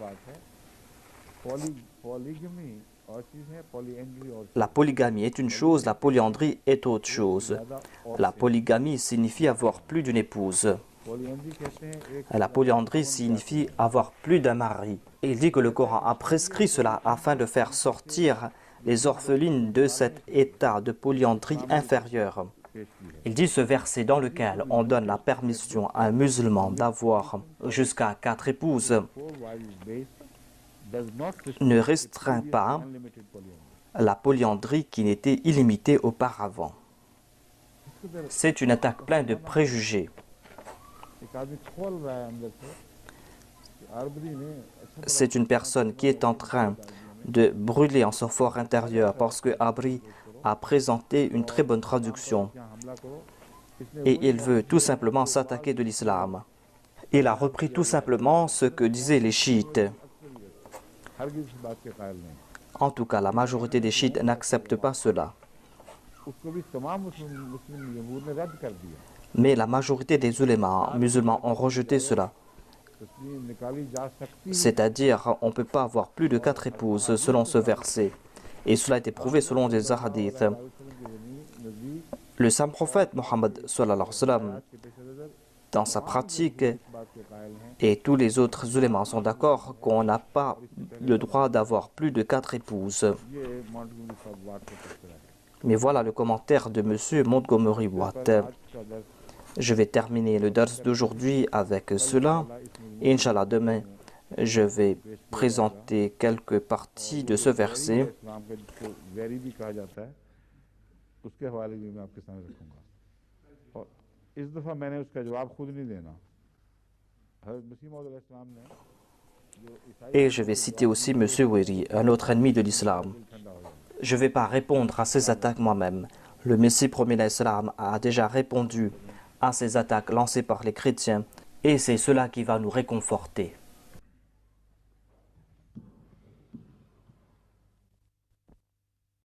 La polygamie est une chose, la polyandrie est autre chose. La polygamie signifie avoir plus d'une épouse. La polyandrie signifie avoir plus d'un mari. Il dit que le Coran a prescrit cela afin de faire sortir les orphelines de cet état de polyandrie inférieure. Il dit ce verset dans lequel on donne la permission à un musulman d'avoir jusqu'à 4 épouses ne restreint pas la polyandrie qui n'était illimitée auparavant. C'est une attaque pleine de préjugés. C'est une personne qui est en train de brûler en son fort intérieur parce que Abri a présenté une très bonne traduction et il veut tout simplement s'attaquer de l'islam. Il a repris tout simplement ce que disaient les chiites. En tout cas, la majorité des chiites n'acceptent pas cela. Mais la majorité des ulémas musulmans ont rejeté cela. C'est-à-dire, on ne peut pas avoir plus de 4 épouses selon ce verset. Et cela a été prouvé selon des hadiths. Le saint prophète Mohammed sallallahu alayhi wa sallam, dans sa pratique, et tous les autres ulémas sont d'accord qu'on n'a pas le droit d'avoir plus de 4 épouses. Mais voilà le commentaire de M. Montgomery Watt. Je vais terminer le dars d'aujourd'hui avec cela. Inch'Allah, demain, je vais présenter quelques parties de ce verset. Et je vais citer aussi M. Weri, un autre ennemi de l'islam. Je ne vais pas répondre à ces attaques moi-même. Le Messie premier l'islam a déjà répondu à ces attaques lancées par les chrétiens et c'est cela qui va nous réconforter.